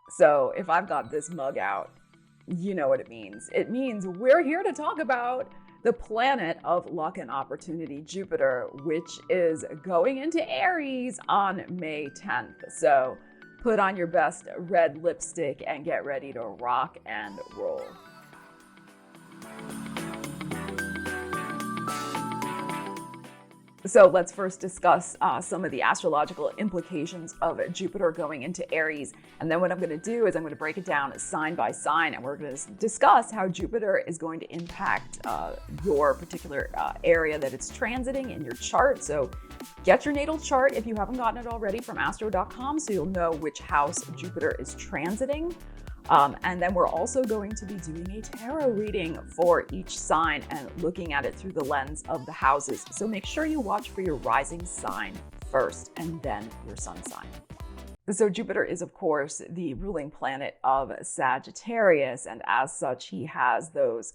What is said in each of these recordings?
So if I've got this mug out, you know what it means. It means we're here to talk about the planet of luck and opportunity, Jupiter, which is going into Aries on May 10th. So put on your best red lipstick and get ready to rock and roll. So let's first discuss some of the astrological implications of Jupiter going into Aries. And then what I'm going to do is I'm going to break it down sign by sign, and we're going to discuss how Jupiter is going to impact your particular area that it's transiting in your chart. So get your natal chart if you haven't gotten it already from astro.com, so you'll know which house Jupiter is transiting. And then we're also going to be doing a tarot reading for each sign and looking at it through the lens of the houses. So make sure you watch for your rising sign first and then your sun sign. So Jupiter is, of course, the ruling planet of Sagittarius, and as such, he has those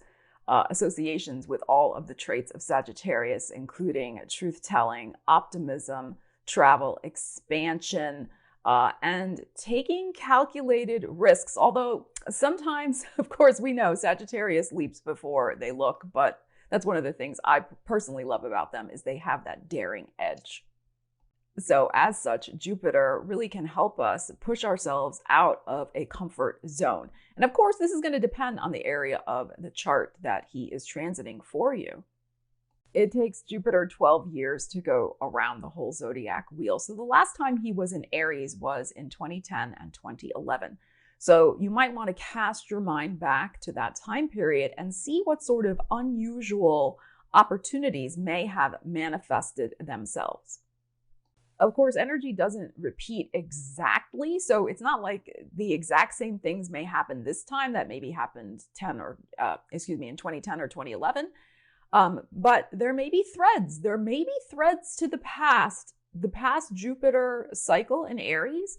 associations with all of the traits of Sagittarius, including truth-telling, optimism, travel, expansion, and taking calculated risks. Although sometimes, of course, we know Sagittarius leaps before they look, but that's one of the things I personally love about them is they have that daring edge. So as such, Jupiter really can help us push ourselves out of a comfort zone. And of course, this is going to depend on the area of the chart that he is transiting for you. It takes Jupiter 12 years to go around the whole zodiac wheel. So the last time he was in Aries was in 2010 and 2011. So you might want to cast your mind back to that time period and see what sort of unusual opportunities may have manifested themselves. Of course, energy doesn't repeat exactly, so it's not like the exact same things may happen this time that maybe happened in 2010 or 2011. But there may be threads. There may be threads to the past Jupiter cycle in Aries,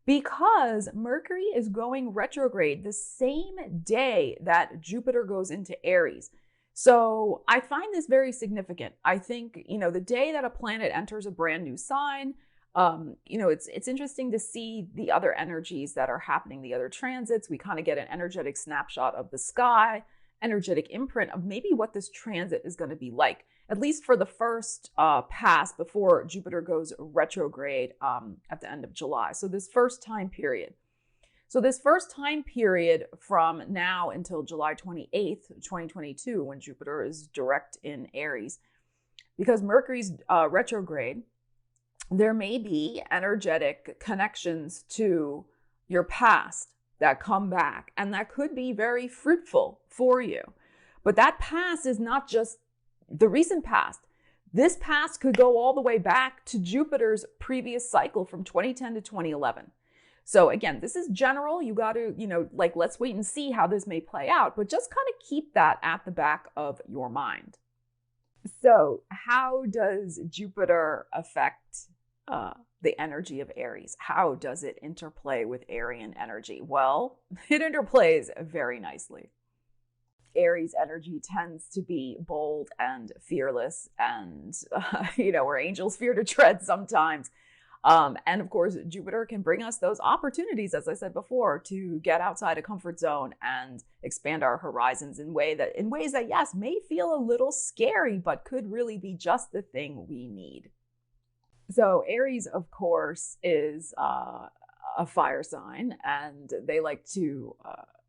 because Mercury is going retrograde the same day that Jupiter goes into Aries. So I find this very significant. I think, the day that a planet enters a brand new sign, it's interesting to see the other energies that are happening, the other transits. We kind of get an energetic snapshot of the sky, energetic imprint of maybe what this transit is going to be like, at least for the first pass before Jupiter goes retrograde at the end of July. So this first time period. From now until July 28th, 2022, when Jupiter is direct in Aries, because Mercury's retrograde, there may be energetic connections to your past that come back, and that could be very fruitful for you. But that past is not just the recent past. This past could go all the way back to Jupiter's previous cycle from 2010 to 2011. So again, this is general. You got to, let's wait and see how this may play out, but just kind of keep that at the back of your mind. So how does Jupiter affect the energy of Aries? How does it interplay with Arian energy? Well, it interplays very nicely. Aries energy tends to be bold and fearless, and where angels fear to tread sometimes. And of course, Jupiter can bring us those opportunities, as I said before, to get outside a comfort zone and expand our horizons in ways that, yes, may feel a little scary, but could really be just the thing we need. So Aries, of course, is a fire sign, and they like to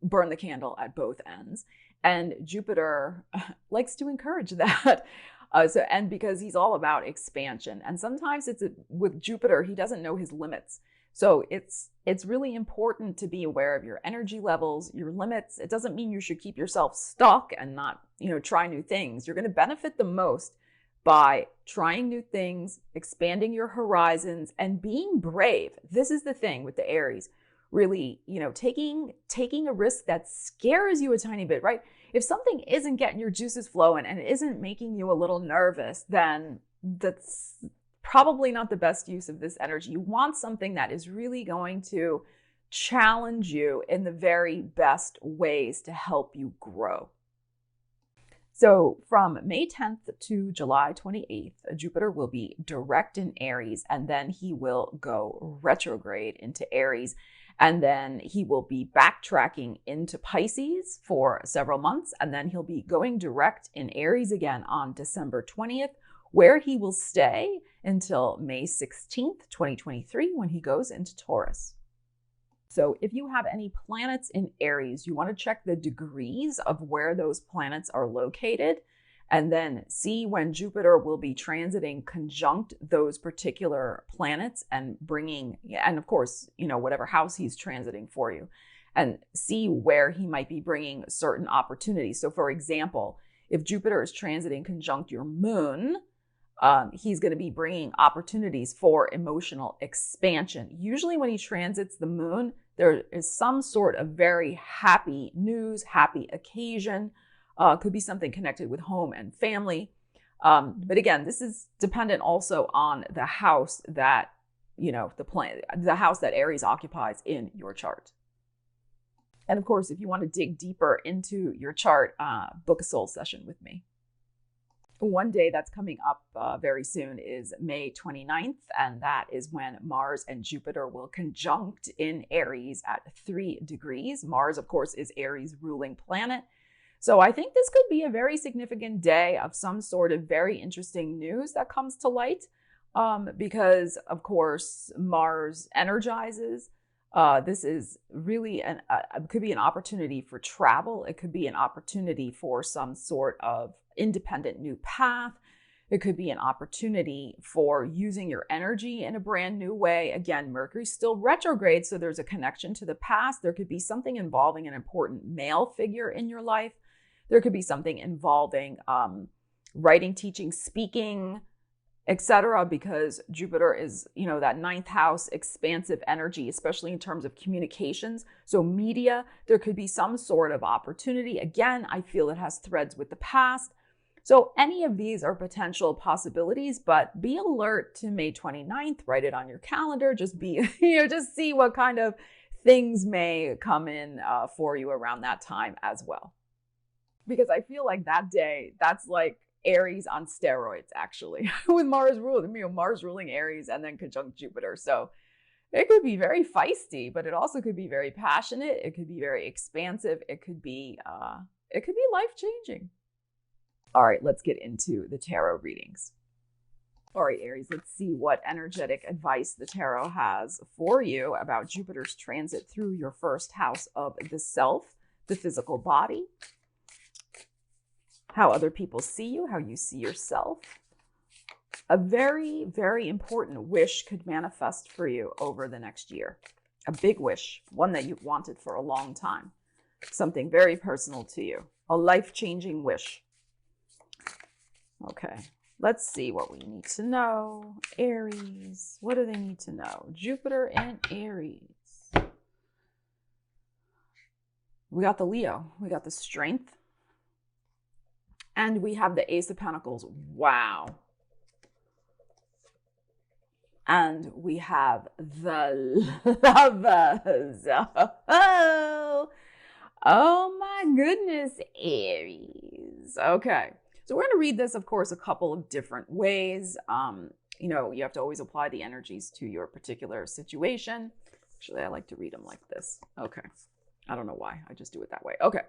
burn the candle at both ends. And Jupiter likes to encourage that. And because he's all about expansion, and sometimes with Jupiter, he doesn't know his limits. So it's really important to be aware of your energy levels, your limits. It doesn't mean you should keep yourself stuck and not, try new things. You're going to benefit the most by trying new things, expanding your horizons, and being brave. This is the thing with the Aries. Really, taking a risk that scares you a tiny bit, right? If something isn't getting your juices flowing and it isn't making you a little nervous, then that's probably not the best use of this energy. You want something that is really going to challenge you in the very best ways to help you grow. So from May 10th to July 28th, Jupiter will be direct in Aries, and then he will go retrograde into Aries. And then he will be backtracking into Pisces for several months. And then he'll be going direct in Aries again on December 20th, where he will stay until May 16th, 2023, when he goes into Taurus. So if you have any planets in Aries, you want to check the degrees of where those planets are located, and then see when Jupiter will be transiting conjunct those particular planets and bringing, and of course, whatever house he's transiting for you, and see where he might be bringing certain opportunities. So for example, if Jupiter is transiting conjunct your moon, he's going to be bringing opportunities for emotional expansion. Usually when he transits the moon, there is some sort of very happy news, happy occasion. Could be something connected with home and family. But again, this is dependent also on the house that, the house that Aries occupies in your chart. And of course, if you want to dig deeper into your chart, book a soul session with me. One day that's coming up very soon is May 29th, and that is when Mars and Jupiter will conjunct in Aries at 3 degrees. Mars, of course, is Aries' ruling planet. So I think this could be a very significant day of some sort of very interesting news that comes to light, because, of course, Mars energizes. This is really it could be an opportunity for travel. It could be an opportunity for some sort of independent new path. It could be an opportunity for using your energy in a brand new way. Again, Mercury's still retrograde, so there's a connection to the past. There could be something involving an important male figure in your life. There could be something involving writing, teaching, speaking, etc., because Jupiter is, that 9th house expansive energy, especially in terms of communications. So media, there could be some sort of opportunity. Again, I feel it has threads with the past. So any of these are potential possibilities, but be alert to May 29th, write it on your calendar, just see what kind of things may come in for you around that time as well. Because I feel like that day, that's like Aries on steroids, actually, with Mars ruling, Mars ruling Aries and then conjunct Jupiter. So it could be very feisty, but it also could be very passionate. It could be very expansive. It could be life-changing. All right, let's get into the tarot readings. All right, Aries, let's see what energetic advice the tarot has for you about Jupiter's transit through your first house of the self, the physical body, how other people see you, how you see yourself. A very, very important wish could manifest for you over the next year. A big wish, one that you've wanted for a long time. Something very personal to you. A life-changing wish. Okay, let's see what we need to know. Aries, what do they need to know? Jupiter and Aries. We got the Leo. We got the Strength. And we have the Ace of Pentacles. Wow. And we have the Lovers. Oh my goodness, Aries. Okay. So we're going to read this, of course, a couple of different ways. You have to always apply the energies to your particular situation. Actually, I like to read them like this. Okay. I don't know why. I just do it that way. Okay.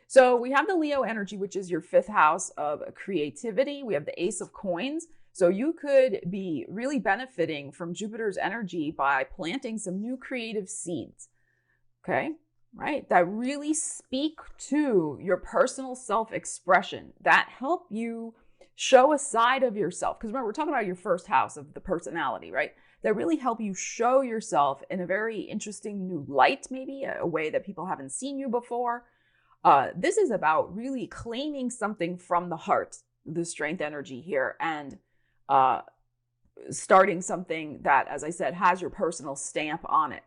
So we have the Leo energy, which is your 5th house of creativity. We have the Ace of Coins. So you could be really benefiting from Jupiter's energy by planting some new creative seeds. Okay. Right? That really speak to your personal self-expression, that help you show a side of yourself. Because remember, we're talking about your first house of the personality, right? That really help you show yourself in a very interesting new light, maybe a way that people haven't seen you before. This is about really claiming something from the heart, the Strength energy here, and starting something that, as I said, has your personal stamp on it.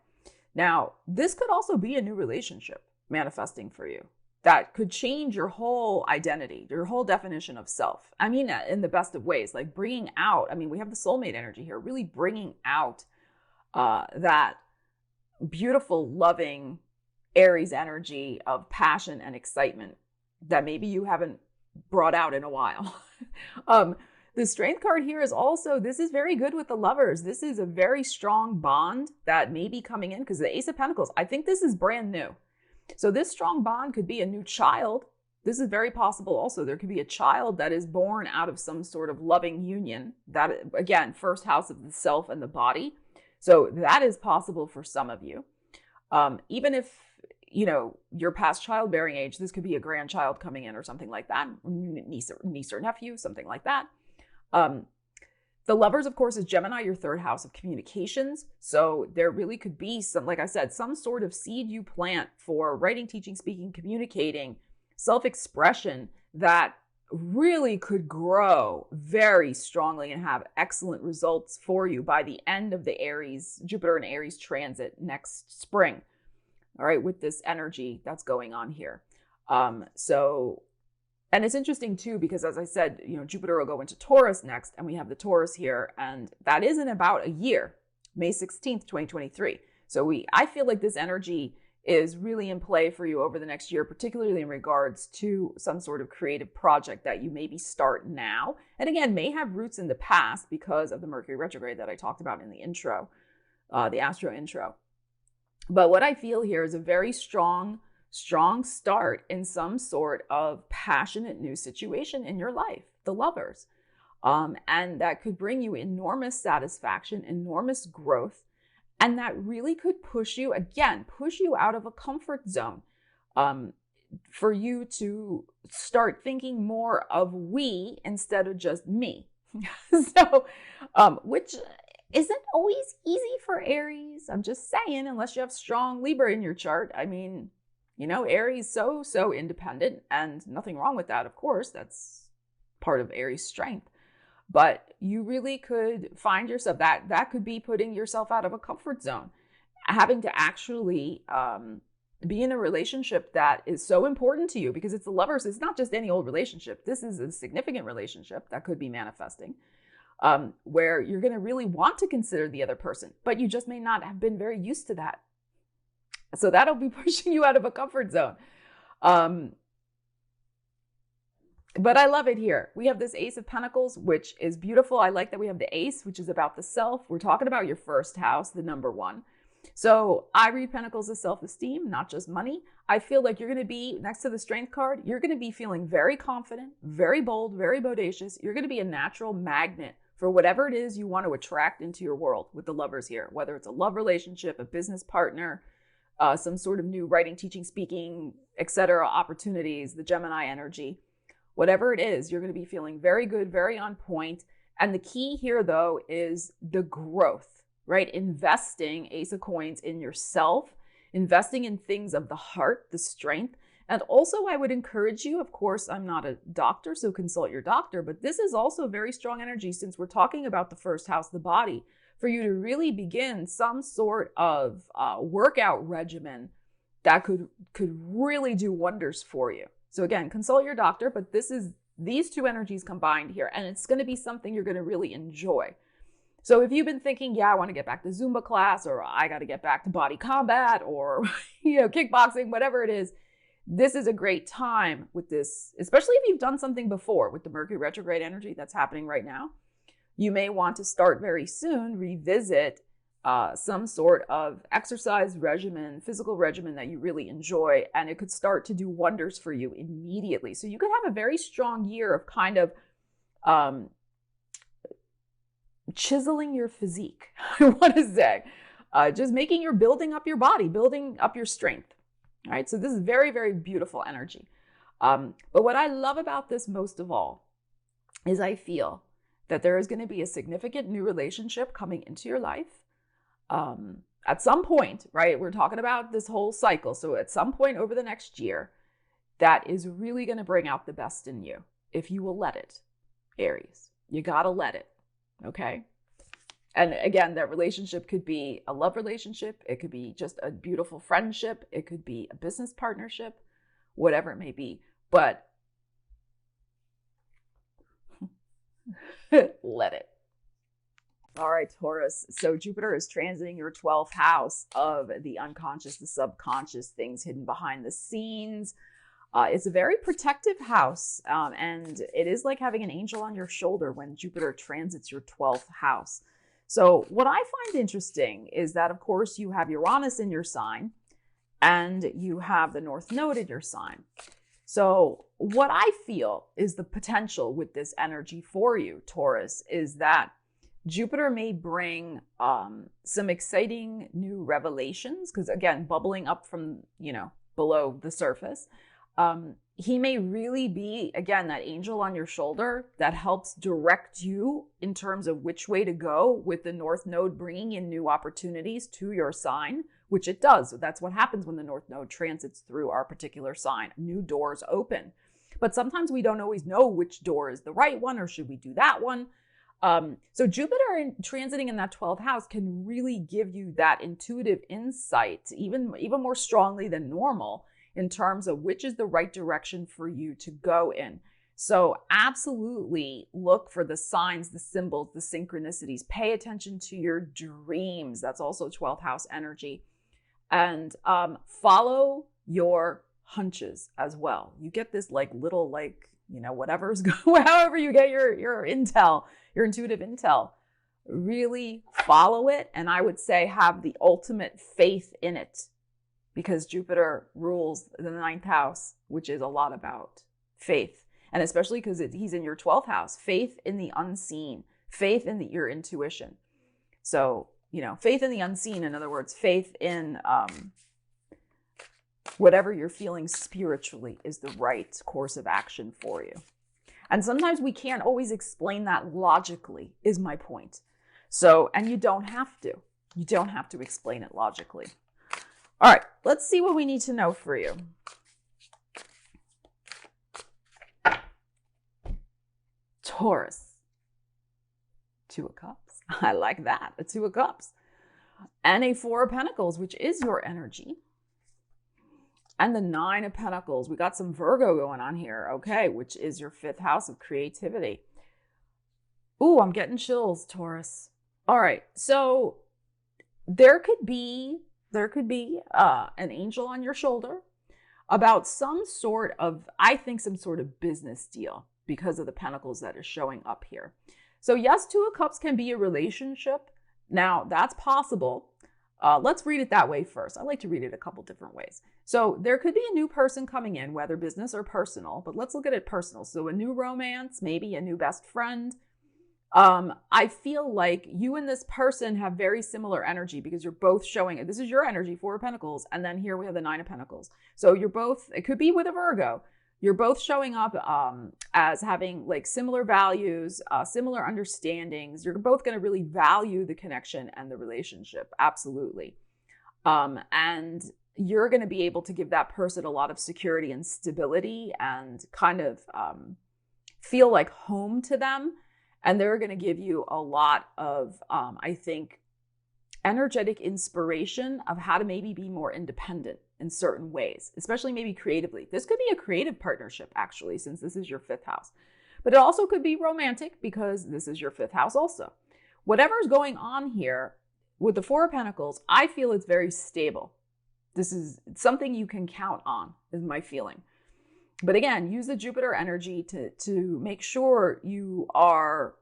Now, this could also be a new relationship manifesting for you that could change your whole identity, your whole definition of self. I mean, in the best of ways, like bringing out, we have the soulmate energy here, really bringing out that beautiful, loving Aries energy of passion and excitement that maybe you haven't brought out in a while. The Strength card here is also, this is very good with the lovers. This is a very strong bond that may be coming in, because the Ace of Pentacles, I think this is brand new. So this strong bond could be a new child. This is very possible also. There could be a child that is born out of some sort of loving union. That, again, first house of the self and the body. So that is possible for some of you. Even if, you know, you're past childbearing age, this could be a grandchild coming in or something like that. Niece or nephew, something like that. The lovers, of course, is Gemini, your third house of communications. So there really could be some, like I said, some sort of seed you plant for writing, teaching, speaking, communicating, self-expression that really could grow very strongly and have excellent results for you by the end of the Aries, Jupiter and Aries transit next spring. All right, with this energy that's going on here. And it's interesting too, because as I said, you know, Jupiter will go into Taurus next, and we have the Taurus here, and that is in about a year, May 16th, 2023. So I feel like this energy is really in play for you over the next year, particularly in regards to some sort of creative project that you maybe start now. And again, may have roots in the past because of the Mercury retrograde that I talked about in the intro, the Astro intro. But what I feel here is a very strong start in some sort of passionate new situation in your life, the lovers. And that could bring you enormous satisfaction, enormous growth, and that really could push you out of a comfort zone, for you to start thinking more of we instead of just me. So, which isn't always easy for Aries. I'm just saying, unless you have strong Libra in your chart. I mean, you know, Aries so independent, and nothing wrong with that, of course. That's part of Aries' strength. But you really could find yourself, that could be putting yourself out of a comfort zone, having to actually be in a relationship that is so important to you, because it's the lovers. It's not just any old relationship. This is a significant relationship that could be manifesting, where you're going to really want to consider the other person, but you just may not have been very used to that. So that'll be pushing you out of a comfort zone. But I love it here. We have this Ace of Pentacles, which is beautiful. I like that we have the Ace, which is about the self. We're talking about your first house, the number one. So I read Pentacles as self-esteem, not just money. I feel like you're going to be, next to the Strength card, you're going to be feeling very confident, very bold, very bodacious. You're going to be a natural magnet for whatever it is you want to attract into your world with the lovers here, whether it's a love relationship, a business partner, some sort of new writing, teaching, speaking, etc. opportunities, the Gemini energy. Whatever it is, you're going to be feeling very good, very on point. And the key here, though, is the growth, right? Investing, Ace of Coins, in yourself, investing in things of the heart, the strength. And also, I would encourage you, of course, I'm not a doctor, so consult your doctor, but this is also very strong energy, since we're talking about the first house, the body, for you to really begin some sort of workout regimen that could really do wonders for you. So again, consult your doctor, but this is these two energies combined here, and it's going to be something you're going to really enjoy. So if you've been thinking, yeah, I want to get back to Zumba class, or I got to get back to body combat, or kickboxing, whatever it is, this is a great time with this, especially if you've done something before with the Mercury retrograde energy that's happening right now. You may want to start very soon, revisit some sort of exercise regimen, physical regimen that you really enjoy, and it could start to do wonders for you immediately. So you could have a very strong year of kind of chiseling your physique, I want to say. Just building up your body, building up your strength. All right, so this is very, very beautiful energy. But what I love about this most of all is I feel that there is going to be a significant new relationship coming into your life. At some point, right? We're talking about this whole cycle. So at some point over the next year, that is really going to bring out the best in you, if you will let it, Aries. You got to let it, okay? And again, that relationship could be a love relationship. It could be just a beautiful friendship. It could be a business partnership, whatever it may be. But let it. All right, Taurus. So Jupiter is transiting your 12th house of the unconscious, the subconscious, things hidden behind the scenes. It's a very protective house, and it is like having an angel on your shoulder when Jupiter transits your 12th house. So what I find interesting is that, of course, you have Uranus in your sign, and you have the North Node in your sign. So what I feel is the potential with this energy for you, Taurus, is that Jupiter may bring some exciting new revelations, because again, bubbling up from, below the surface. He may really be, again, that angel on your shoulder that helps direct you in terms of which way to go, with the North Node bringing in new opportunities to your sign, which it does. So that's what happens when the North Node transits through our particular sign. New doors open. But sometimes we don't always know which door is the right one, or should we do that one? So Jupiter transiting in that 12th house can really give you that intuitive insight, even more strongly than normal, in terms of which is the right direction for you to go in. So absolutely look for the signs, the symbols, the synchronicities. Pay attention to your dreams. That's also 12th house energy. And follow your hunches as well. You get this little whatever's going, however you get your intel, your intuitive intel. Really follow it. And I would say have the ultimate faith in it, because Jupiter rules the 9th house, which is a lot about faith. And especially because he's in your 12th house, faith in the unseen, faith in your intuition. So, faith in the unseen, in other words, faith in whatever you're feeling spiritually is the right course of action for you. And sometimes we can't always explain that logically, is my point. So, and you don't have to. You don't have to explain it logically. All right, let's see what we need to know for you. Taurus. 2 of Cups. I like that. A 2 of Cups. And a 4 of Pentacles, which is your energy. And the 9 of Pentacles. We got some Virgo going on here, okay, which is your 5th house of creativity. Ooh, I'm getting chills, Taurus. All right, so there could be an angel on your shoulder about some sort of business deal because of the Pentacles that is showing up here. So yes, 2 of Cups can be a relationship. Now, that's possible. Let's read it that way first. I like to read it a couple different ways. So there could be a new person coming in, whether business or personal, but let's look at it personal. So a new romance, maybe a new best friend. I feel like you and this person have very similar energy because you're both showing it. This is your energy, 4 of Pentacles. And then here we have the 9 of Pentacles. So you're both, it could be with a Virgo. You're both showing up as having similar values, similar understandings. You're both going to really value the connection and the relationship. Absolutely. And you're going to be able to give that person a lot of security and stability and kind of feel like home to them. And they're going to give you a lot of, energetic inspiration of how to maybe be more independent in certain ways, especially maybe creatively. This could be a creative partnership, actually, since this is your 5th house. But it also could be romantic because this is your 5th house also. Whatever's going on here with the 4 of Pentacles, I feel it's very stable. This is something you can count on, is my feeling. But again, use the Jupiter energy to make sure you are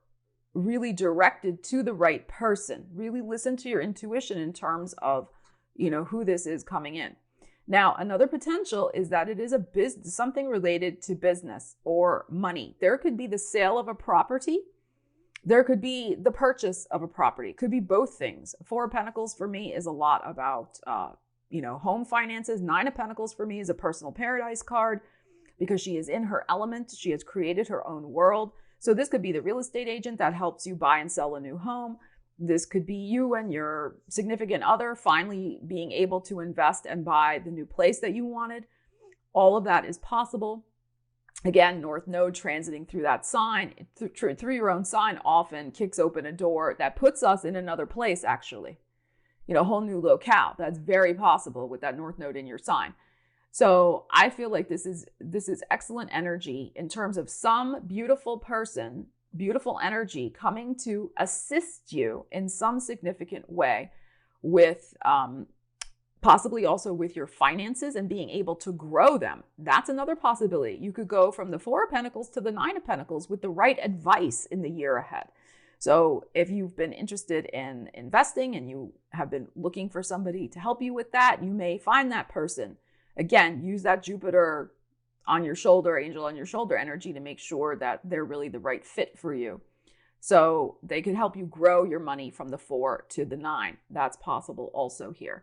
really directed to the right person. Really listen to your intuition in terms of, who this is coming in. Now, another potential is that it is something related to business or money. There could be the sale of a property. There could be the purchase of a property. It could be both things. 4 of Pentacles for me is a lot about, home finances. 9 of Pentacles for me is a personal paradise card because she is in her element. She has created her own world. So this could be the real estate agent that helps you buy and sell a new home. This could be you and your significant other finally being able to invest and buy the new place that you wanted. All of that is possible. Again, North Node transiting through that sign, through your own sign, often kicks open a door that puts us in another place, actually. A whole new locale. That's very possible with that North Node in your sign. So I feel like this is excellent energy in terms of some beautiful person, beautiful energy coming to assist you in some significant way with Possibly also with your finances and being able to grow them. That's another possibility. You could go from the Four of Pentacles to the Nine of Pentacles with the right advice in the year ahead. So if you've been interested in investing and you have been looking for somebody to help you with that, you may find that person. Again, use that Jupiter on your shoulder, angel on your shoulder energy to make sure that they're really the right fit for you. So they can help you grow your money from the 4 to the 9. That's possible also here.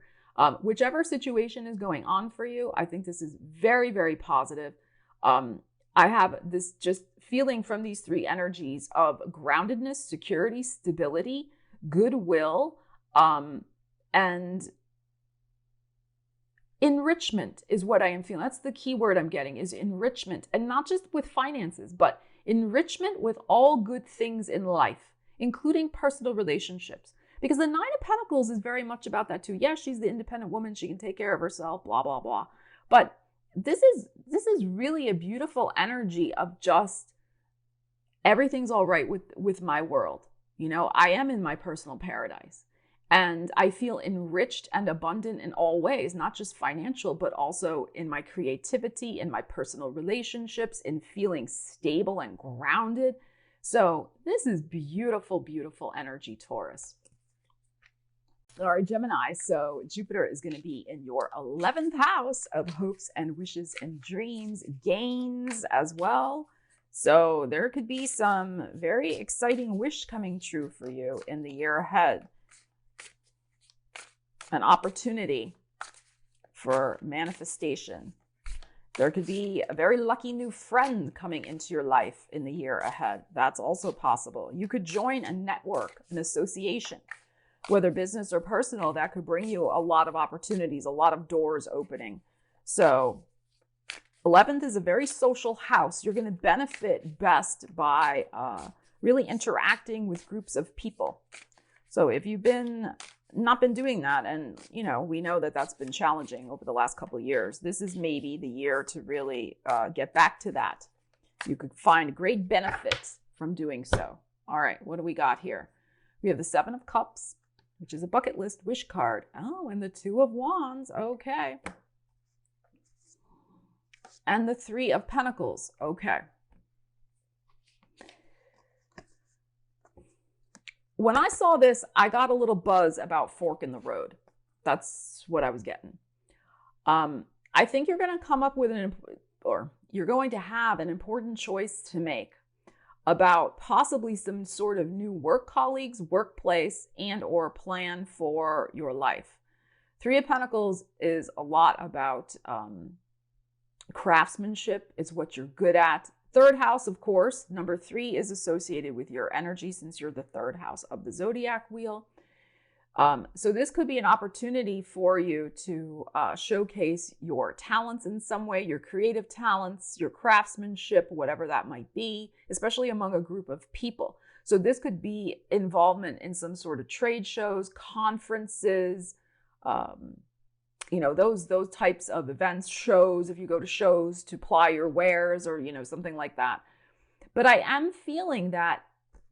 Whichever situation is going on for you, I think this is very, very positive. I have this just feeling from these three energies of groundedness, security, stability, goodwill, and enrichment is what I am feeling. That's the key word I'm getting, is enrichment. And not just with finances, but enrichment with all good things in life, including personal relationships. Because the Nine of Pentacles is very much about that too. Yes, she's the independent woman. She can take care of herself, blah, blah, blah. But this is really a beautiful energy of just everything's all right with my world. You know, I am in my personal paradise. And I feel enriched and abundant in all ways, not just financial, but also in my creativity, in my personal relationships, in feeling stable and grounded. So this is beautiful, beautiful energy, Taurus. All right, Gemini, so Jupiter is going to be in your 11th house of hopes and wishes and dreams, gains as well. So there could be some very exciting wish coming true for you in the year ahead. An opportunity for manifestation. There could be a very lucky new friend coming into your life in the year ahead. That's also possible. You could join a network, an association, whether business or personal, that could bring you a lot of opportunities, a lot of doors opening. So 11th is a very social house. You're going to benefit best by really interacting with groups of people. So if you've not been doing that, and you know, we know that that's been challenging over the last couple of years, this is maybe the year to really get back to that. You could find great benefits from doing so. All right, what do we got here? We have the Seven of Cups, which is a bucket list wish card. Oh, and the Two of Wands. Okay. And the Three of Pentacles. Okay. When I saw this, I got a little buzz about fork in the road. That's what I was getting. I think you're going to come up with you're going to have an important choice to make about possibly some sort of new work colleagues, workplace, and or plan for your life. Three of Pentacles is a lot about craftsmanship. It's what you're good at. Third house, of course, number 3 is associated with your energy since you're the third house of the zodiac wheel. So this could be an opportunity for you to showcase your talents in some way, your creative talents, your craftsmanship, whatever that might be, especially among a group of people. So this could be involvement in some sort of trade shows, conferences, you know, those types of events, shows, if you go to shows to ply your wares or, you know, something like that. But I am feeling that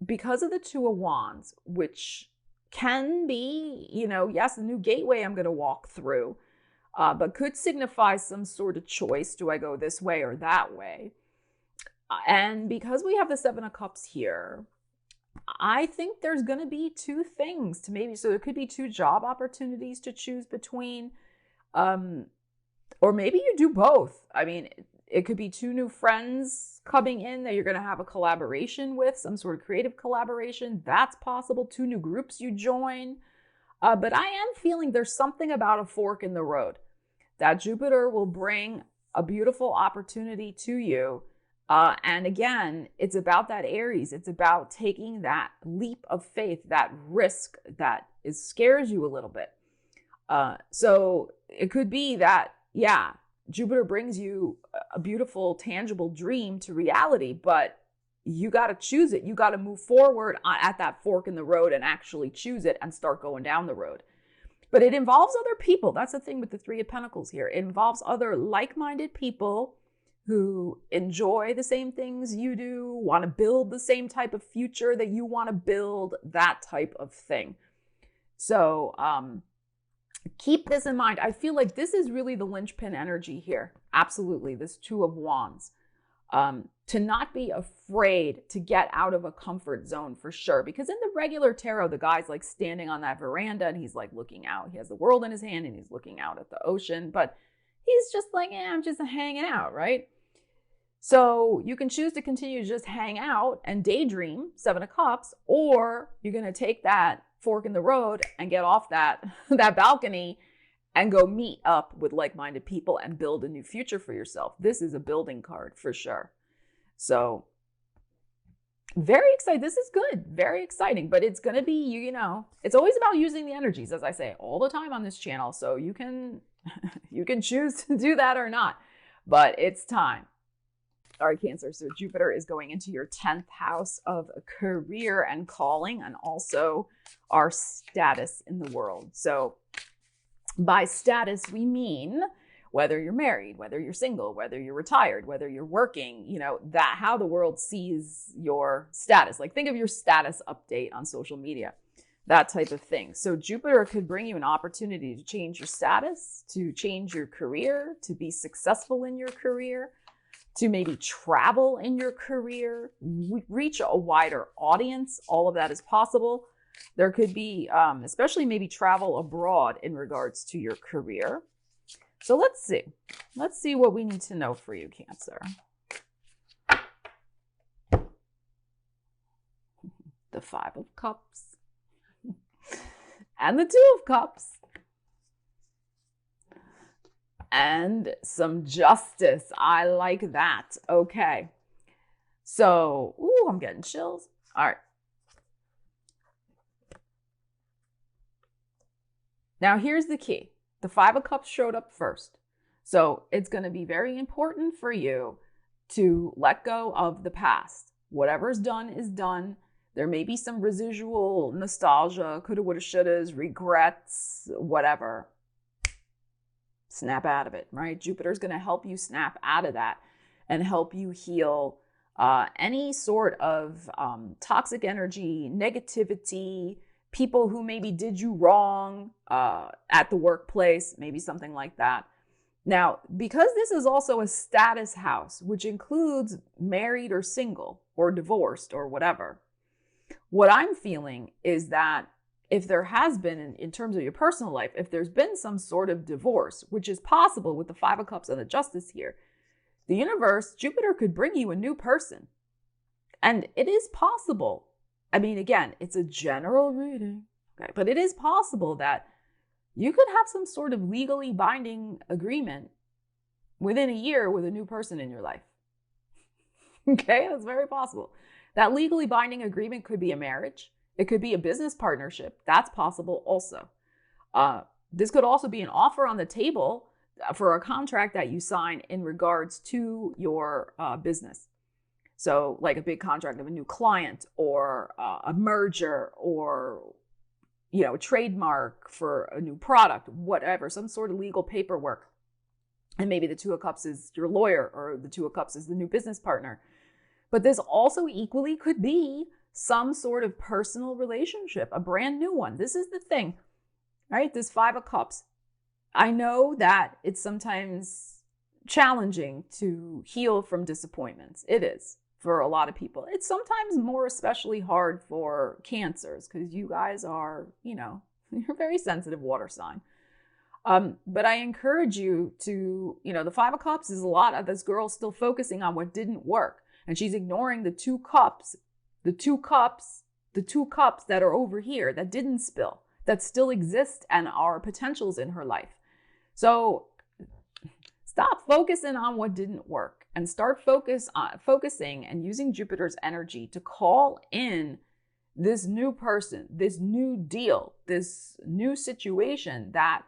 because of the Two of Wands, which can be, you know, yes, a new gateway I'm going to walk through, but could signify some sort of choice. Do I go this way or that way? And because we have the Seven of Cups here, I think there's going to be two things to maybe, so there could be 2 job opportunities to choose between. Or maybe you do both. I mean, it could be 2 new friends coming in that you're going to have a collaboration with, some sort of creative collaboration. That's possible. 2 new groups you join. But I am feeling there's something about a fork in the road that Jupiter will bring a beautiful opportunity to you. And again, it's about that Aries. It's about taking that leap of faith, that risk that scares you a little bit. So it could be that, yeah, Jupiter brings you a beautiful, tangible dream to reality, but you got to choose it. You got to move forward at that fork in the road and actually choose it and start going down the road. But it involves other people. That's the thing with the Three of Pentacles here. It involves other like-minded people who enjoy the same things you do, want to build the same type of future that you want to build, that type of thing. So, Keep this in mind. I feel like this is really the linchpin energy here. Absolutely. This Two of Wands. To not be afraid to get out of a comfort zone for sure. Because in the regular tarot, the guy's like standing on that veranda and he's like looking out. He has the world in his hand and he's looking out at the ocean. But he's just like, I'm just hanging out, right? So you can choose to continue to just hang out and daydream, Seven of Cups, or you're going to take that fork in the road and get off that balcony and go meet up with like-minded people and build a new future for yourself. This is a building card for sure. So very excited. This is good. Very exciting, but it's going to be, you know, it's always about using the energies, as I say all the time on this channel. So you can choose to do that or not, but it's time. All right, Cancer. So Jupiter is going into your 10th house of career and calling, and also our status in the world. So by status, we mean whether you're married, whether you're single, whether you're retired, whether you're working, you know, that how the world sees your status. Like think of your status update on social media, that type of thing. So Jupiter could bring you an opportunity to change your status, to change your career, to be successful in your career, to maybe travel in your career, reach a wider audience. All of that is possible. There could be, especially maybe travel abroad in regards to your career. So let's see. Let's see what we need to know for you, Cancer. The Five of Cups and the Two of Cups. And some justice. I like that. Okay. So, ooh, I'm getting chills. All right. Now, here's the key. The Five of Cups showed up first. So it's going to be very important for you to let go of the past. Whatever's done is done. There may be some residual nostalgia, coulda, woulda, shouldas, regrets, whatever. Snap out of it, right? Jupiter's going to help you snap out of that and help you heal any sort of toxic energy, negativity, people who maybe did you wrong at the workplace, maybe something like that. Now, because this is also a status house, which includes married or single or divorced or whatever, what I'm feeling is that if there has been, in terms of your personal life, if there's been some sort of divorce, which is possible with the Five of Cups and the Justice here, the universe, Jupiter could bring you a new person. And it is possible. I mean, again, it's a general reading, okay? But it is possible that you could have some sort of legally binding agreement within a year with a new person in your life. Okay, that's very possible. That legally binding agreement could be a marriage. It could be a business partnership. That's possible also. This could also be an offer on the table for a contract that you sign in regards to your business. So like a big contract of a new client or a merger or, you know, a trademark for a new product, whatever, some sort of legal paperwork. And maybe the Two of Cups is your lawyer or the Two of Cups is the new business partner. But this also equally could be some sort of personal relationship, a brand new one. This is the thing, right? This Five of Cups. I know that it's sometimes challenging to heal from disappointments. It is for a lot of people. It's sometimes more especially hard for Cancers because you guys are, you know, you're a very sensitive water sign. But I encourage you to, you know, the Five of Cups is a lot of this girl still focusing on what didn't work. And she's ignoring the Two Cups, the two cups that are over here that didn't spill, that still exist and are potentials in her life. So stop focusing on what didn't work and start focusing and using Jupiter's energy to call in this new person, this new deal, this new situation that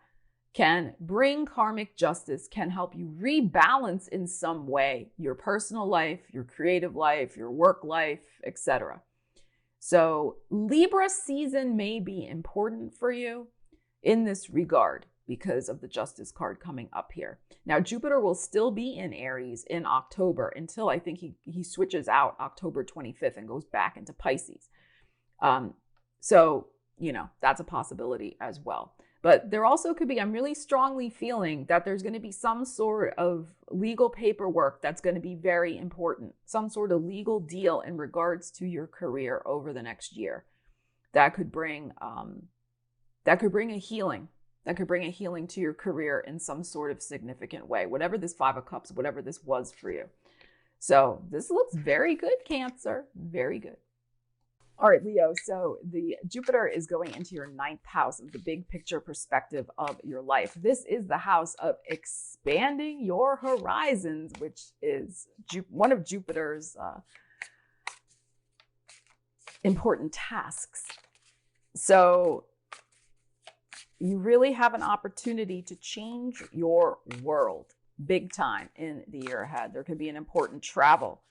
can bring karmic justice, can help you rebalance in some way your personal life, your creative life, your work life, etc. So Libra season may be important for you in this regard because of the Justice card coming up here. Now, Jupiter will still be in Aries in October until I think he switches out October 25th and goes back into Pisces. So, you know, that's a possibility as well. But there also could be, I'm really strongly feeling that there's going to be some sort of legal paperwork that's going to be very important, some sort of legal deal in regards to your career over the next year that could bring a healing. That could bring a healing to your career in some sort of significant way, whatever this Five of Cups, whatever this was for you. So this looks very good, Cancer. Very good. All right, Leo, so the Jupiter is going into your 9th house of the big picture perspective of your life. This is the house of expanding your horizons, which is one of Jupiter's important tasks. So you really have an opportunity to change your world big time in the year ahead. There could be an important travel.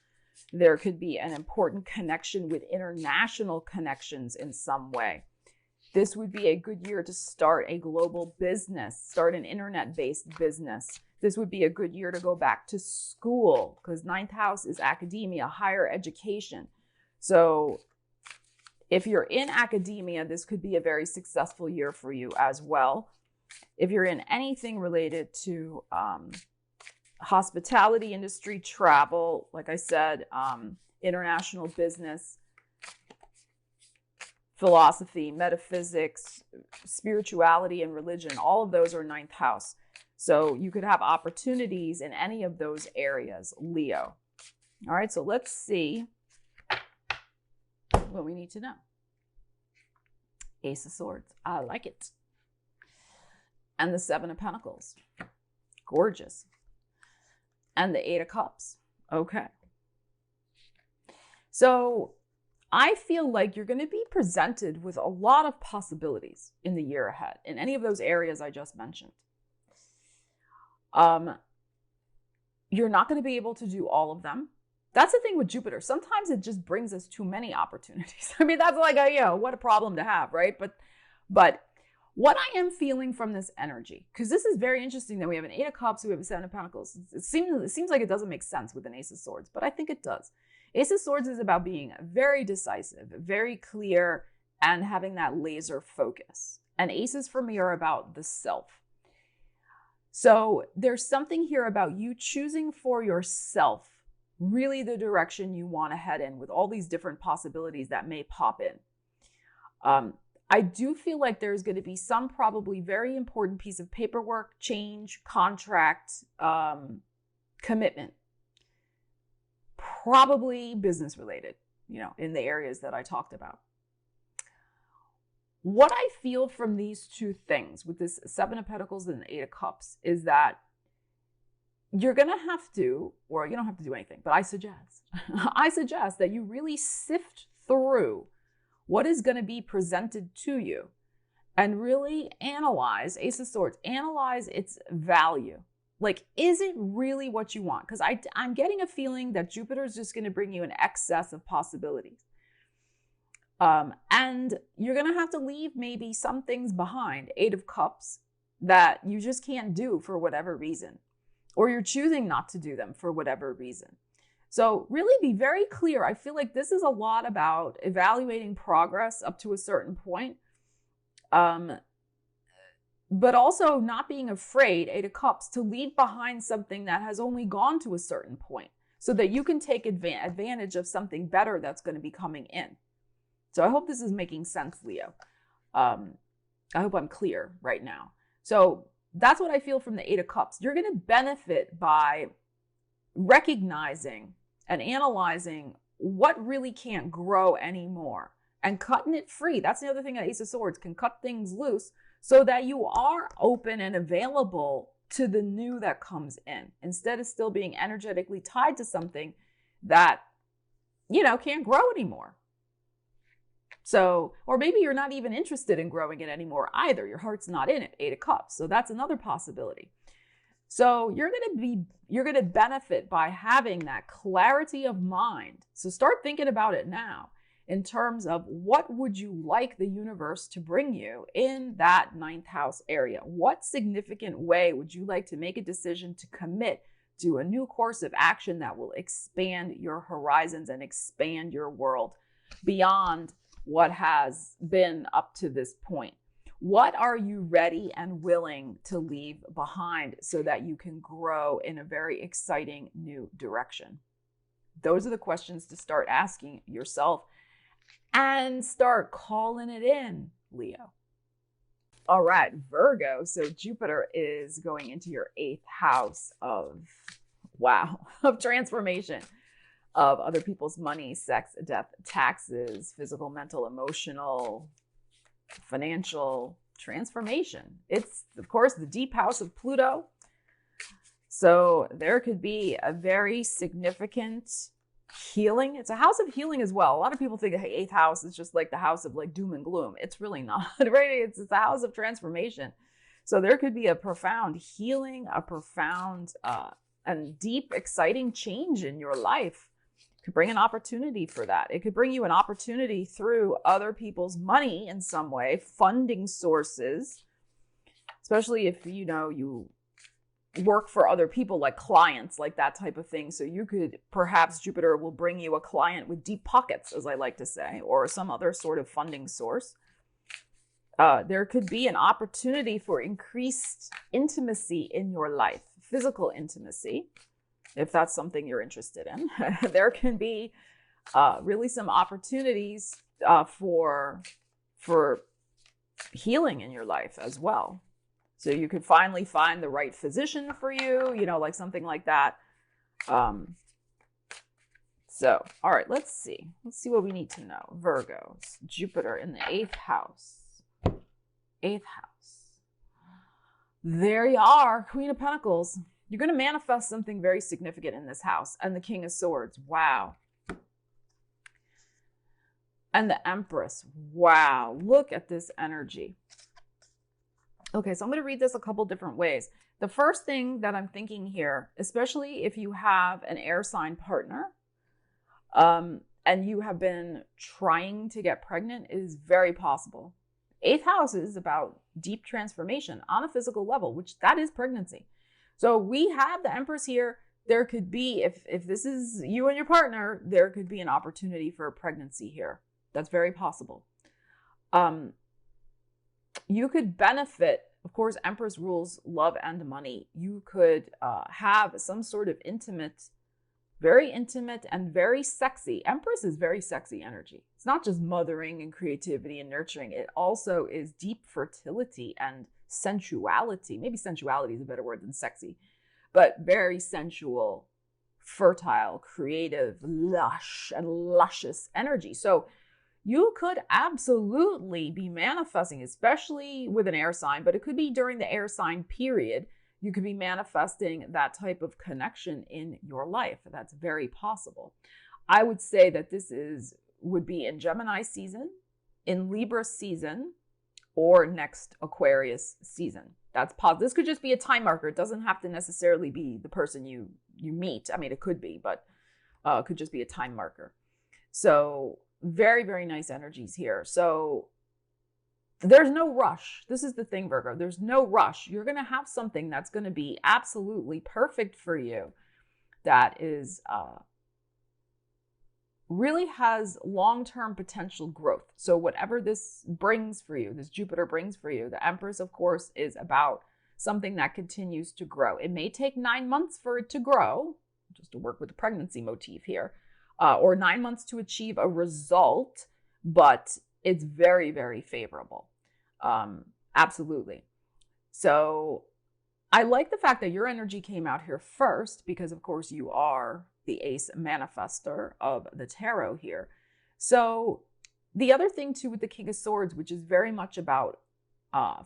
There could be an important connection with international connections in some way. This would be a good year to start a global business, start an internet-based business. This would be a good year to go back to school because 9th house is academia, higher education. So if you're in academia, this could be a very successful year for you as well. If you're in anything related to hospitality industry, travel, like I said, international business, philosophy, metaphysics, spirituality, and religion, all of those are 9th house. So you could have opportunities in any of those areas, Leo. All right, so let's see what we need to know. Ace of Swords, I like it. And the 7 of Pentacles, gorgeous. And the 8 of Cups, okay. So I feel like you're going to be presented with a lot of possibilities in the year ahead in any of those areas I just mentioned. You're not going to be able to do all of them. That's the thing with Jupiter. Sometimes it just brings us too many opportunities. I mean, that's like what a problem to have, right? But what I am feeling from this energy, because this is very interesting that we have an 8 of Cups, we have a 7 of Pentacles. It seems like it doesn't make sense with an Ace of Swords, but I think it does. Ace of Swords is about being very decisive, very clear, and having that laser focus. And aces for me are about the self. So there's something here about you choosing for yourself really the direction you want to head in with all these different possibilities that may pop in. I do feel like there's going to be some probably very important piece of paperwork, change, contract, commitment, probably business related, in the areas that I talked about. What I feel from these two things with this 7 of Pentacles and the 8 of Cups is that you're going to have to, or you don't have to do anything, but I suggest that you really sift through what is going to be presented to you and really analyze, Ace of Swords, analyze its value. Like, is it really what you want? Because I'm getting a feeling that Jupiter is just going to bring you an excess of possibilities. And you're going to have to leave maybe some things behind, 8 of Cups, that you just can't do for whatever reason. Or you're choosing not to do them for whatever reason. So really be very clear. I feel like this is a lot about evaluating progress up to a certain point. But also not being afraid, 8 of Cups, to leave behind something that has only gone to a certain point so that you can take advantage of something better that's going to be coming in. So I hope this is making sense, Leo. I hope I'm clear right now. So that's what I feel from the 8 of Cups. You're going to benefit by recognizing and analyzing what really can't grow anymore and cutting it free. That's the other thing that Ace of Swords can cut things loose so that you are open and available to the new that comes in instead of still being energetically tied to something that, can't grow anymore. So, or maybe you're not even interested in growing it anymore either. Your heart's not in it, 8 of Cups. So that's another possibility. So you're going to benefit by having that clarity of mind. So start thinking about it now in terms of what would you like the universe to bring you in that 9th house area? What significant way would you like to make a decision to commit to a new course of action that will expand your horizons and expand your world beyond what has been up to this point? What are you ready and willing to leave behind so that you can grow in a very exciting new direction? Those are the questions to start asking yourself and start calling it in, Leo. All right, Virgo. So Jupiter is going into your 8th house of, wow, of transformation, of other people's money, sex, death, taxes, physical, mental, emotional, financial transformation. It's, of course, the deep house of Pluto. So there could be a very significant healing. It's a house of healing as well. A lot of people think the 8th house is just like the house of like doom and gloom. It's really not, right? It's a house of transformation. So there could be a profound healing, a profound and deep, exciting change in your life. It could bring an opportunity for that. It could bring you an opportunity through other people's money in some way, funding sources, especially if, you know, you work for other people, like clients, like that type of thing. So you could, perhaps Jupiter will bring you a client with deep pockets, as I like to say, or some other sort of funding source. There could be an opportunity for increased intimacy in your life, physical intimacy, if that's something you're interested in. There can be really some opportunities for healing in your life as well. So you could finally find the right physician for you, you know, like something like that. So, all right, let's see. Let's see what we need to know. Virgos, Jupiter in the 8th house. 8th house. There you are, Queen of Pentacles. You're going to manifest something very significant in this house. And the King of Swords. Wow. And the Empress. Wow. Look at this energy. Okay, so I'm going to read this a couple different ways. The first thing that I'm thinking here, especially if you have an air sign partner and you have been trying to get pregnant, it is very possible. 8th house is about deep transformation on a physical level, which that is pregnancy. So we have the Empress here. There could be, if this is you and your partner, there could be an opportunity for a pregnancy here. That's very possible. You could benefit, of course, Empress rules love and money. You could have some sort of intimate, very intimate and very sexy. Empress is very sexy energy. It's not just mothering and creativity and nurturing. It also is deep fertility and sensuality. Maybe sensuality is a better word than sexy, but very sensual, fertile, creative, lush, and luscious energy. So you could absolutely be manifesting, especially with an air sign, but it could be during the air sign period. You could be manifesting that type of connection in your life. That's very possible. I would say that this would be in Gemini season, in Libra season, or next Aquarius season. That's positive. This could just be a time marker. It doesn't have to necessarily be the person you meet. I mean, it could be, but it could just be a time marker. So very, very nice energies here. So there's no rush. This is the thing, Virgo. There's no rush. You're going to have something that's going to be absolutely perfect for you, that is really has long-term potential growth. So whatever this brings for you, this Jupiter brings for you, the Empress, of course, is about something that continues to grow. It may take 9 months for it to grow, just to work with the pregnancy motif here, or 9 months to achieve a result, but it's very, very favorable. Absolutely. So I like the fact that your energy came out here first, because of course you are the ace manifester of the tarot here. So the other thing too with the King of Swords, which is very much about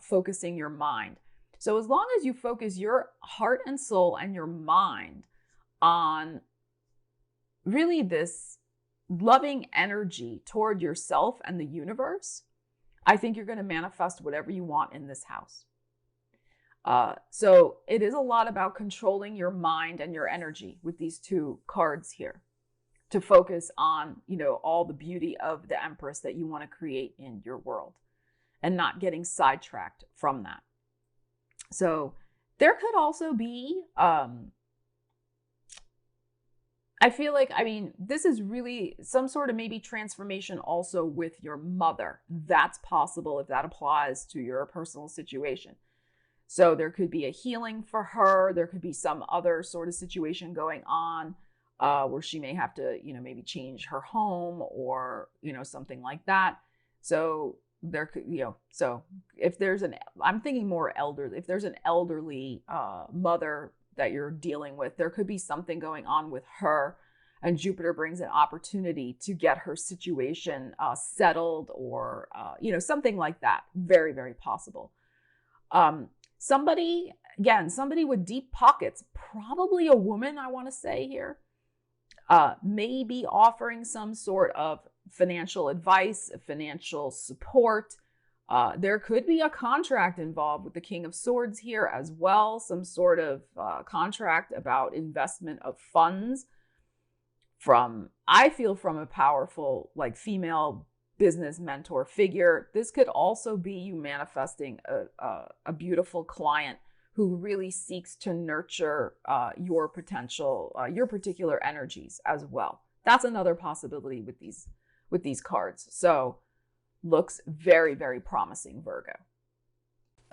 focusing your mind. So as long as you focus your heart and soul and your mind on really this loving energy toward yourself and the universe, I think you're going to manifest whatever you want in this house. So it is a lot about controlling your mind and your energy with these two cards here, to focus on, you know, all the beauty of the Empress that you want to create in your world, and not getting sidetracked from that. So there could also be an I feel like, I mean, this is really some sort of maybe transformation also with your mother. That's possible if that applies to your personal situation. So there could be a healing for her. There could be some other sort of situation going on where she may have to, maybe change her home or, something like that. So there could, so if there's I'm thinking more elderly, if there's an elderly mother that you're dealing with, there could be something going on with her, and Jupiter brings an opportunity to get her situation settled or, something like that. Very, very possible. Somebody with deep pockets, probably a woman, I want to say here, may be offering some sort of financial advice, financial support. There could be a contract involved with the King of Swords here as well, some sort of contract about investment of funds I feel from a powerful, like, female business mentor figure. This could also be you manifesting a beautiful client who really seeks to nurture your potential, your particular energies as well. That's another possibility with these cards. So looks very, very promising, Virgo.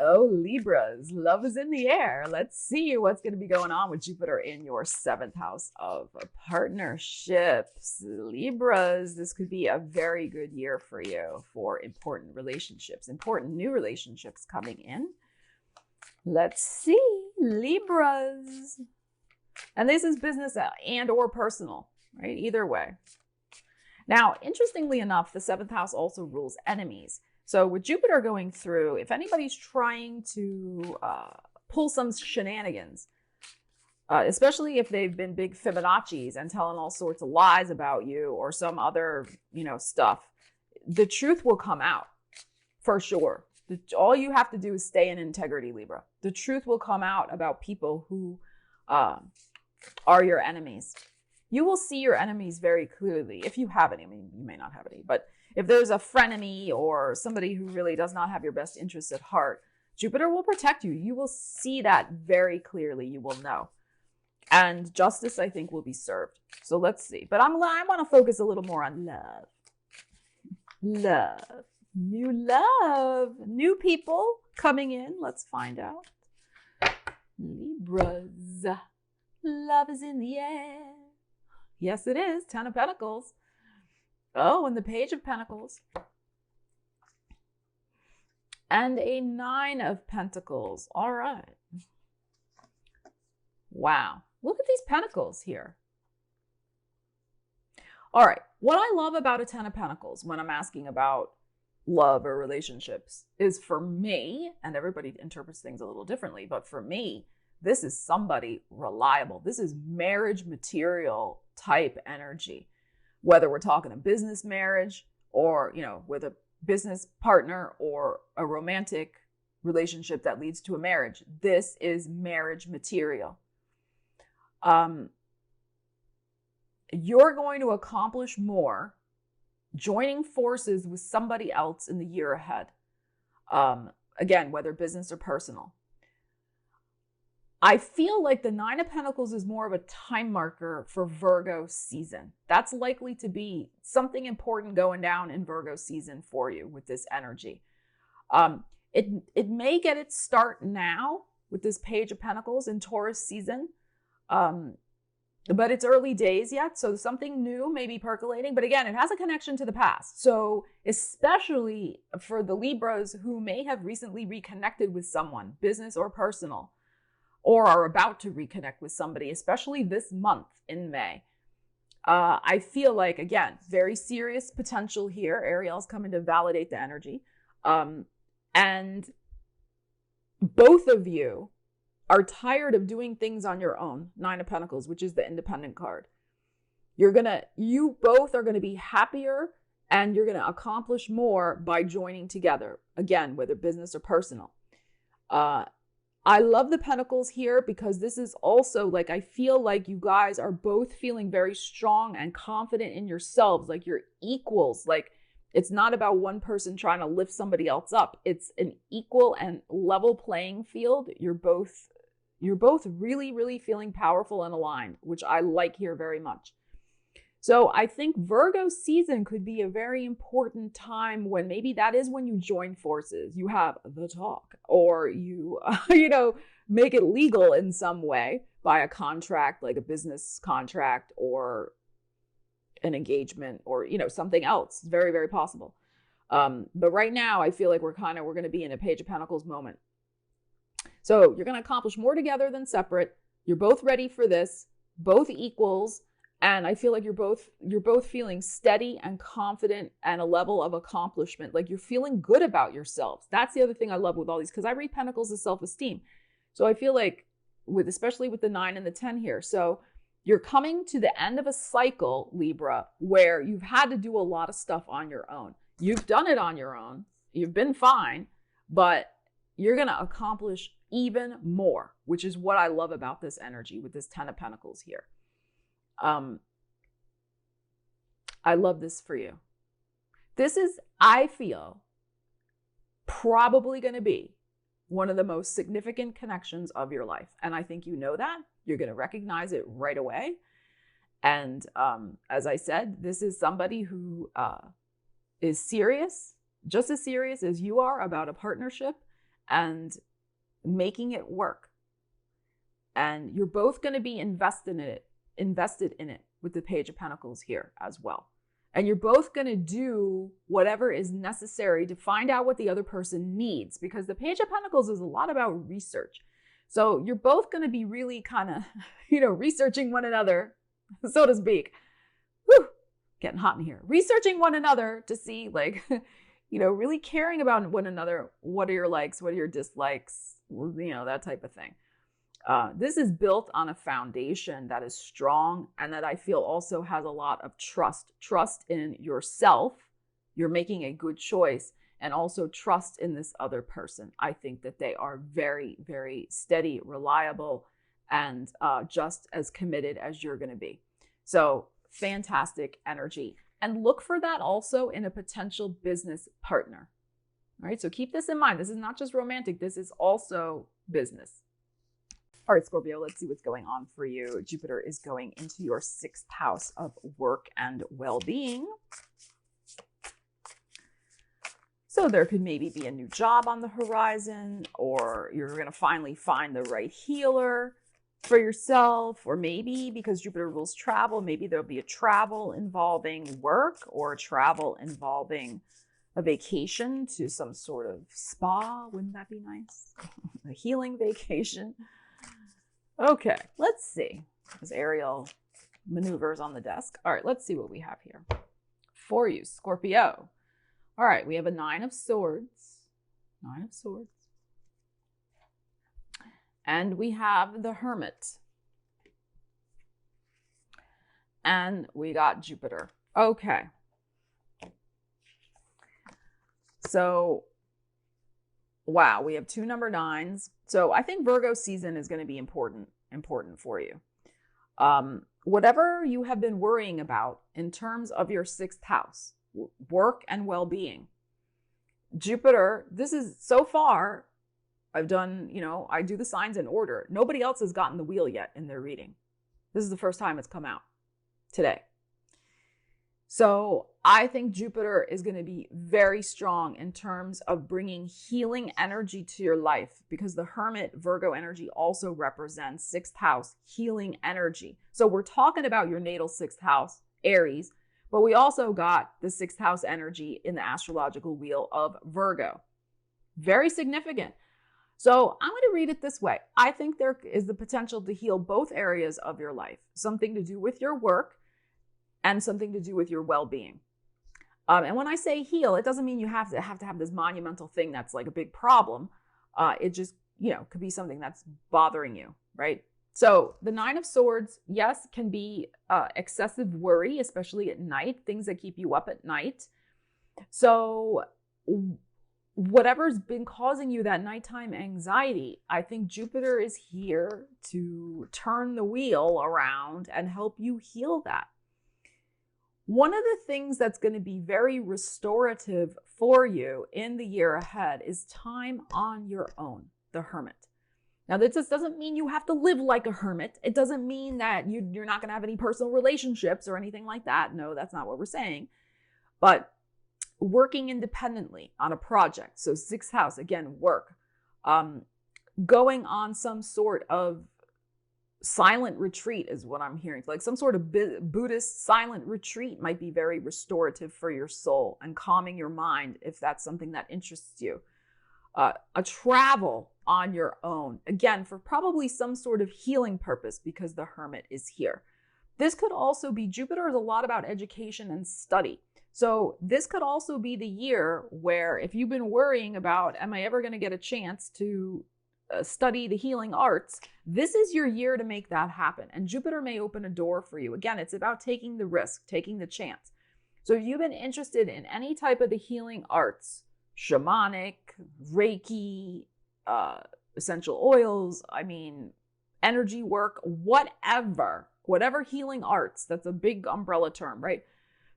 Oh, Libras, love is in the air. Let's see what's going to be going on with Jupiter in your 7th house of partnerships. Libras, this could be a very good year for you for important relationships, important new relationships coming in. Let's see, Libras. And this is business and or personal, right? Either way. Now, interestingly enough, the 7th house also rules enemies. So with Jupiter going through, if anybody's trying to pull some shenanigans, especially if they've been big Fibonacci's and telling all sorts of lies about you or some other, stuff, the truth will come out for sure. All you have to do is stay in integrity, Libra. The truth will come out about people who are your enemies. You will see your enemies very clearly if you have any. I mean, you may not have any, but if there's a frenemy or somebody who really does not have your best interests at heart, Jupiter will protect you. You will see that very clearly. You will know. And justice, I think, will be served. So let's see. But I want to focus a little more on love. Love. New people coming in. Let's find out. Libras. Love is in the air. Yes, it is. 10 of Pentacles. Oh, and the Page of Pentacles. And a 9 of Pentacles. All right. Wow. Look at these pentacles here. All right. What I love about a 10 of Pentacles when I'm asking about love or relationships is, for me, and everybody interprets things a little differently, but for me, this is somebody reliable. This is marriage material type energy. Whether we're talking a business marriage or, with a business partner or a romantic relationship that leads to a marriage, this is marriage material. You're going to accomplish more joining forces with somebody else in the year ahead. Again, whether business or personal. I feel like the 9 of Pentacles is more of a time marker for Virgo season. That's likely to be something important going down in Virgo season for you with this energy. It may get its start now with this Page of Pentacles in Taurus season, but it's early days yet, so something new may be percolating. But again, it has a connection to the past. So especially for the Libras who may have recently reconnected with someone, business or personal, or are about to reconnect with somebody, especially this month in May. I feel like, again, very serious potential here. Ariel's coming to validate the energy. And both of you are tired of doing things on your own. 9 of Pentacles, which is the independent card. You both are going to be happier and you're going to accomplish more by joining together. Again, whether business or personal. I love the Pentacles here because this is also like, I feel like you guys are both feeling very strong and confident in yourselves, like you're equals. Like, it's not about one person trying to lift somebody else up. It's an equal and level playing field. You're both really, really feeling powerful and aligned, which I like here very much. So I think Virgo season could be a very important time when maybe that is when you join forces, you have the talk, or you, make it legal in some way by a contract, like a business contract or an engagement or, something else. Very, very possible. But right now I feel like we're going to be in a Page of Pentacles moment. So you're going to accomplish more together than separate. You're both ready for this, both equals. And I feel like you're both feeling steady and confident and a level of accomplishment. Like you're feeling good about yourselves. That's the other thing I love with all these, because I read Pentacles as self-esteem. So I feel like especially with the 9 and the 10 here. So you're coming to the end of a cycle, Libra, where you've had to do a lot of stuff on your own. You've done it on your own. You've been fine, but you're going to accomplish even more, which is what I love about this energy with this 10 of Pentacles here. I love this for you. This is, I feel, probably going to be one of the most significant connections of your life. And I think you know that. You're going to recognize it right away. And as I said, this is somebody who is serious, just as serious as you are about a partnership and making it work. And you're both going to be invested in it with the Page of Pentacles here as well. And you're both going to do whatever is necessary to find out what the other person needs, because the Page of Pentacles is a lot about research. So you're both going to be really kind of, researching one another, so to speak. Whew, getting hot in here. Researching one another to see, really caring about one another. What are your likes? What are your dislikes? That type of thing. This is built on a foundation that is strong and that I feel also has a lot of trust in yourself. You're making a good choice, and also trust in this other person. I think that they are very, very steady, reliable, and just as committed as you're going to be. So fantastic energy. And look for that also in a potential business partner. All right. So keep this in mind. This is not just romantic. This is also business. All right, Scorpio, let's see what's going on for you. Jupiter is going into your 6th house of work and well-being. So there could maybe be a new job on the horizon, or you're going to finally find the right healer for yourself, or maybe because Jupiter rules travel, maybe there'll be a travel involving work or a travel involving a vacation to some sort of spa. Wouldn't that be nice? A healing vacation. Okay, let's see. As Ariel maneuvers on the desk. All right, let's see what we have here for you, Scorpio. All right, we have a 9 of Swords. 9 of Swords. And we have the Hermit. And we got Jupiter. Okay. So, wow, we have 2 number 9s. So I think Virgo season is going to be important for you. Whatever you have been worrying about in terms of your 6th house, work and well-being, Jupiter, this is so far, I've done, I do the signs in order. Nobody else has gotten the wheel yet in their reading. This is the first time it's come out today. So I think Jupiter is going to be very strong in terms of bringing healing energy to your life, because the Hermit Virgo energy also represents 6th house healing energy. So we're talking about your natal 6th house, Aries, but we also got the 6th house energy in the astrological wheel of Virgo. Very significant. So I'm going to read it this way. I think there is the potential to heal both areas of your life, something to do with your work and something to do with your well-being. And when I say heal, it doesn't mean you have to have this monumental thing that's like a big problem. It just, could be something that's bothering you, right? So the 9 of Swords, yes, can be excessive worry, especially at night, things that keep you up at night. So whatever's been causing you that nighttime anxiety, I think Jupiter is here to turn the wheel around and help you heal that. One of the things that's going to be very restorative for you in the year ahead is time on your own, the Hermit. Now, that just doesn't mean you have to live like a hermit. It doesn't mean that you're not going to have any personal relationships or anything like that. No, that's not what we're saying. But working independently on a project. So 6th house, again, work. Going on some sort of silent retreat is what I'm hearing. Like some sort of Buddhist silent retreat might be very restorative for your soul and calming your mind if that's something that interests you. A travel on your own, again, for probably some sort of healing purpose because the hermit is here. This could also be, Jupiter is a lot about education and study. So this could also be the year where if you've been worrying about, am I ever going to get a chance to study the healing arts, this is your year to make that happen. And Jupiter may open a door for you. Again, it's about taking the risk, taking the chance. So if you've been interested in any type of the healing arts, shamanic, Reiki, essential oils, energy work, whatever healing arts, that's a big umbrella term, right?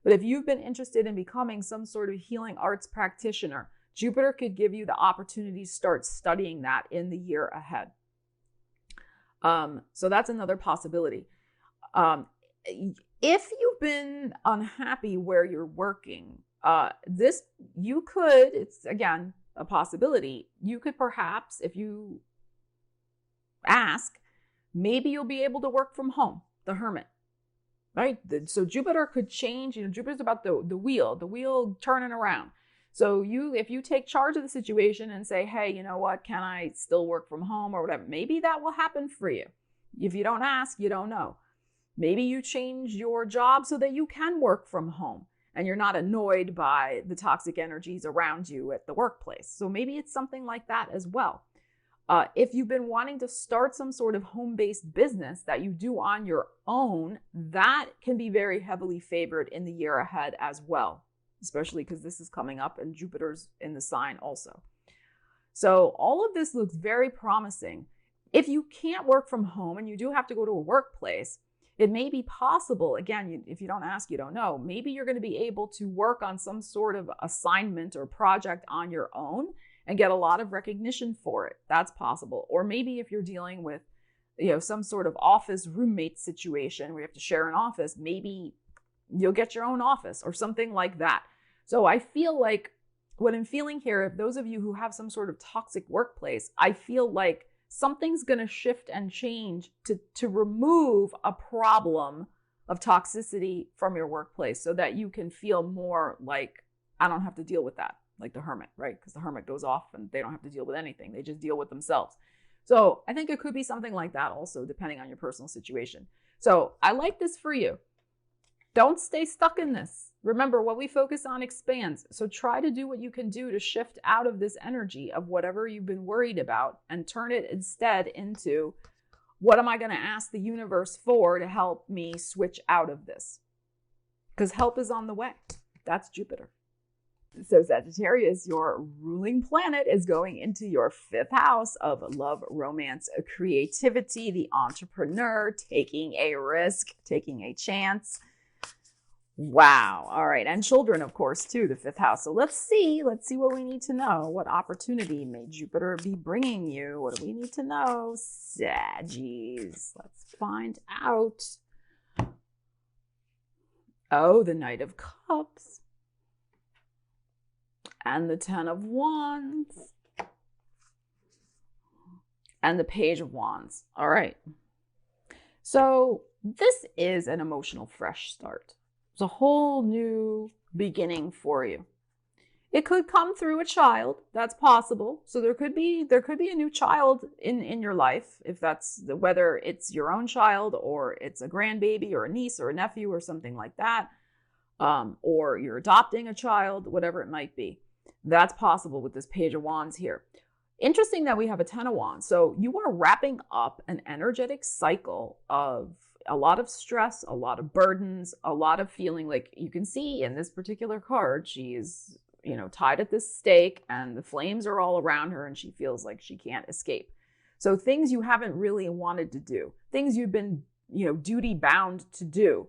But if you've been interested in becoming some sort of healing arts practitioner, Jupiter could give you the opportunity to start studying that in the year ahead. So that's another possibility. If you've been unhappy where you're working, it's again a possibility. You could perhaps, if you ask, maybe you'll be able to work from home, the hermit, right? So Jupiter could change, Jupiter's about the wheel turning around. So if you take charge of the situation and say, hey, you know what, can I still work from home or whatever, maybe that will happen for you. If you don't ask, you don't know. Maybe you change your job so that you can work from home and you're not annoyed by the toxic energies around you at the workplace. So maybe it's something like that as well. If you've been wanting to start some sort of home-based business that you do on your own, that can be very heavily favored in the year ahead as well, especially because this is coming up and Jupiter's in the sign also. So all of this looks very promising. If you can't work from home and you do have to go to a workplace, it may be possible, again, if you don't ask, you don't know, maybe you're going to be able to work on some sort of assignment or project on your own and get a lot of recognition for it. That's possible. Or maybe if you're dealing with, some sort of office roommate situation where you have to share an office, maybe you'll get your own office or something like that. So I feel like what I'm feeling here, if those of you who have some sort of toxic workplace, I feel like something's going to shift and change to remove a problem of toxicity from your workplace so that you can feel more like, I don't have to deal with that, like the hermit, right? Because the hermit goes off and they don't have to deal with anything. They just deal with themselves. So I think it could be something like that also, depending on your personal situation. So I like this for you. Don't stay stuck in this. Remember, what we focus on expands. So try to do what you can do to shift out of this energy of whatever you've been worried about and turn it instead into, what am I going to ask the universe for to help me switch out of this? Because help is on the way. That's Jupiter. So Sagittarius, your ruling planet is going into your 5th house of love, romance, creativity, the entrepreneur, taking a risk, taking a chance. Wow. All right. And children, of course, too, the 5th house. So let's see what we need to know. What opportunity may Jupiter be bringing you? What do we need to know? Saggies. Let's find out. Oh, the Knight of Cups. And the 10 of Wands. And the Page of Wands. All right. So this is an emotional fresh start. It's a whole new beginning for you. It could come through a child. That's possible. So there could be a new child in your life, if that's whether it's your own child or it's a grandbaby or a niece or a nephew or something like that, or you're adopting a child, whatever it might be. That's possible with this Page of Wands here. Interesting that we have a 10 of Wands. So you are wrapping up an energetic cycle of a lot of stress, a lot of burdens, a lot of feeling like, you can see in this particular card, she is, tied at this stake and the flames are all around her and she feels like she can't escape. So things you haven't really wanted to do, things you've been, duty bound to do,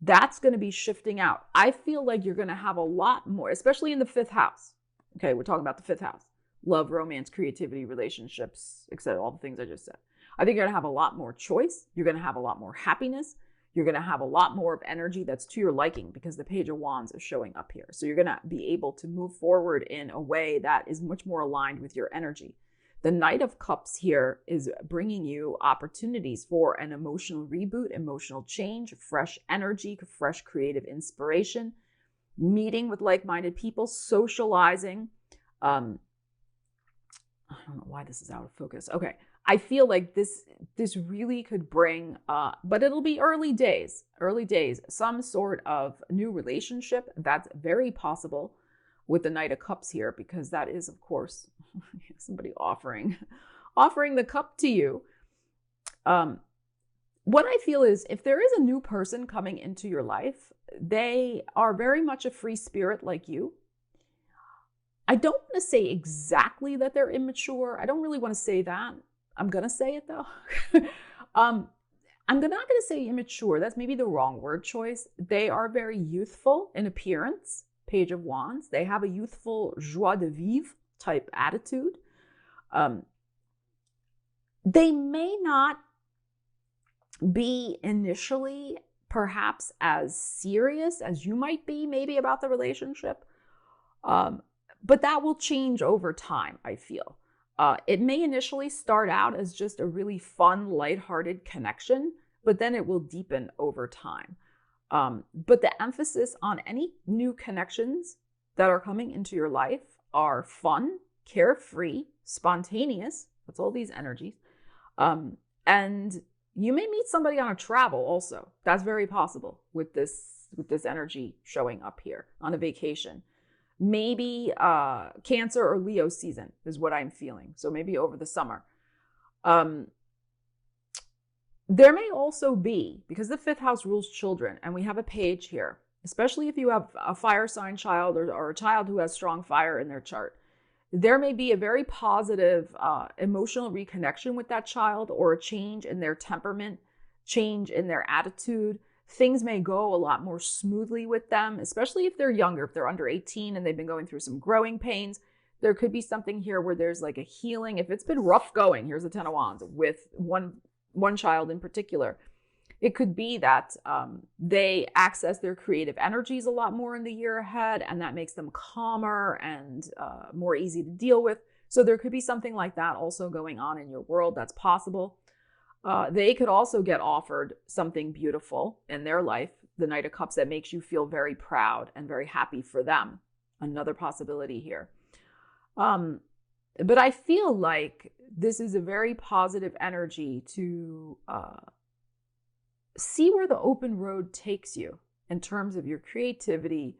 that's going to be shifting out. I feel like you're going to have a lot more, especially in the 5th house. Okay, we're talking about the 5th house. love, romance, creativity, relationships, etc. All the things I just said. I think you're going to have a lot more choice. You're going to have a lot more happiness. You're going to have a lot more of energy that's to your liking because the Page of Wands is showing up here. So you're going to be able to move forward in a way that is much more aligned with your energy. The Knight of Cups here is bringing you opportunities for an emotional reboot, emotional change, fresh energy, fresh creative inspiration, meeting with like-minded people, socializing. I don't know why this is out of focus. Okay. I feel like this really could bring, but it'll be early days, some sort of new relationship. That's very possible with the Knight of Cups here, because that is, of course, somebody offering the cup to you. What I feel is if there is a new person coming into your life, they are very much a free spirit like you. I don't want to say exactly that they're immature. I don't really want to say that. I'm going to say it though. I'm not going to say immature. That's maybe the wrong word choice. They are very youthful in appearance. Page of Wands. They have a youthful joie de vivre type attitude. They may not be initially perhaps as serious as you might be maybe about the relationship. But that will change over time, I feel. It may initially start out as just a really fun, lighthearted connection, but then it will deepen over time. But the emphasis on any new connections that are coming into your life are fun, carefree, spontaneous. That's all these energies. And you may meet somebody on a travel also. That's very possible with this energy showing up here on a vacation. Maybe Cancer or Leo season is what I'm feeling. So maybe over the summer. There may also be, because the 5th house rules children, and we have a page here, especially if you have a fire sign child or a child who has strong fire in their chart, there may be a very positive emotional reconnection with that child, or a change in their temperament, change in their attitude. Things may go a lot more smoothly with them, especially if they're younger, if they're under 18 and they've been going through some growing pains. There could be something here where there's like a healing. If it's been rough going, here's the 10 of Wands with one child in particular. It could be that they access their creative energies a lot more in the year ahead, and that makes them calmer and more easy to deal with. So there could be something like that also going on in your world. That's possible. They could also get offered something beautiful in their life, the Knight of Cups, that makes you feel very proud and very happy for them. Another possibility here. But I feel like this is a very positive energy to see where the open road takes you in terms of your creativity,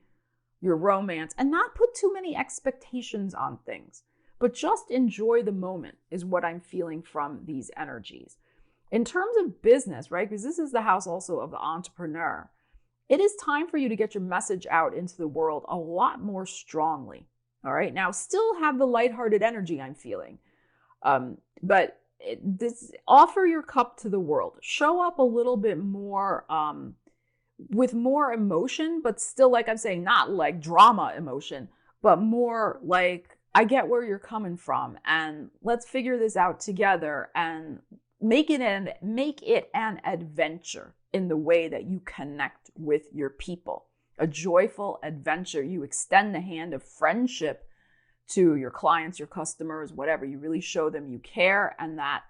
your romance, and not put too many expectations on things, but just enjoy the moment is what I'm feeling from these energies. In terms of business, right? Because this is the house also of the entrepreneur. It is time for you to get your message out into the world a lot more strongly. All right. Now, still have the lighthearted energy I'm feeling. But offer your cup to the world. Show up a little bit more with more emotion, but still, like I'm saying, not like drama emotion, but more like, I get where you're coming from, and let's figure this out together, and make it an adventure in the way that you connect with your people. A joyful adventure. You extend the hand of friendship to your clients, your customers, whatever. You really show them you care, and that,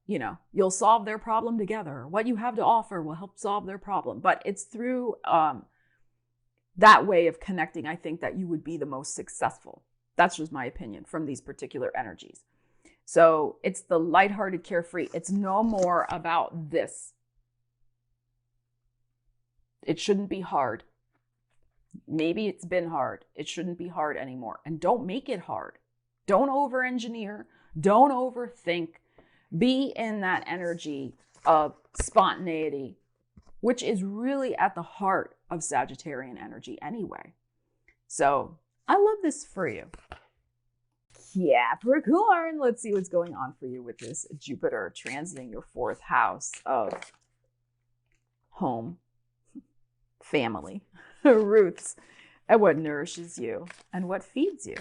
you'll solve their problem together. What you have to offer will help solve their problem. But it's through that way of connecting, I think, that you would be the most successful. That's just my opinion from these particular energies. So it's the lighthearted, carefree. It's no more about this. It shouldn't be hard. Maybe it's been hard. It shouldn't be hard anymore. And don't make it hard. Don't over-engineer. Don't overthink. Be in that energy of spontaneity, which is really at the heart of Sagittarian energy anyway. So I love this for you. Capricorn, let's see what's going on for you with this Jupiter transiting your 4th house of home, family, roots, and what nourishes you and what feeds you.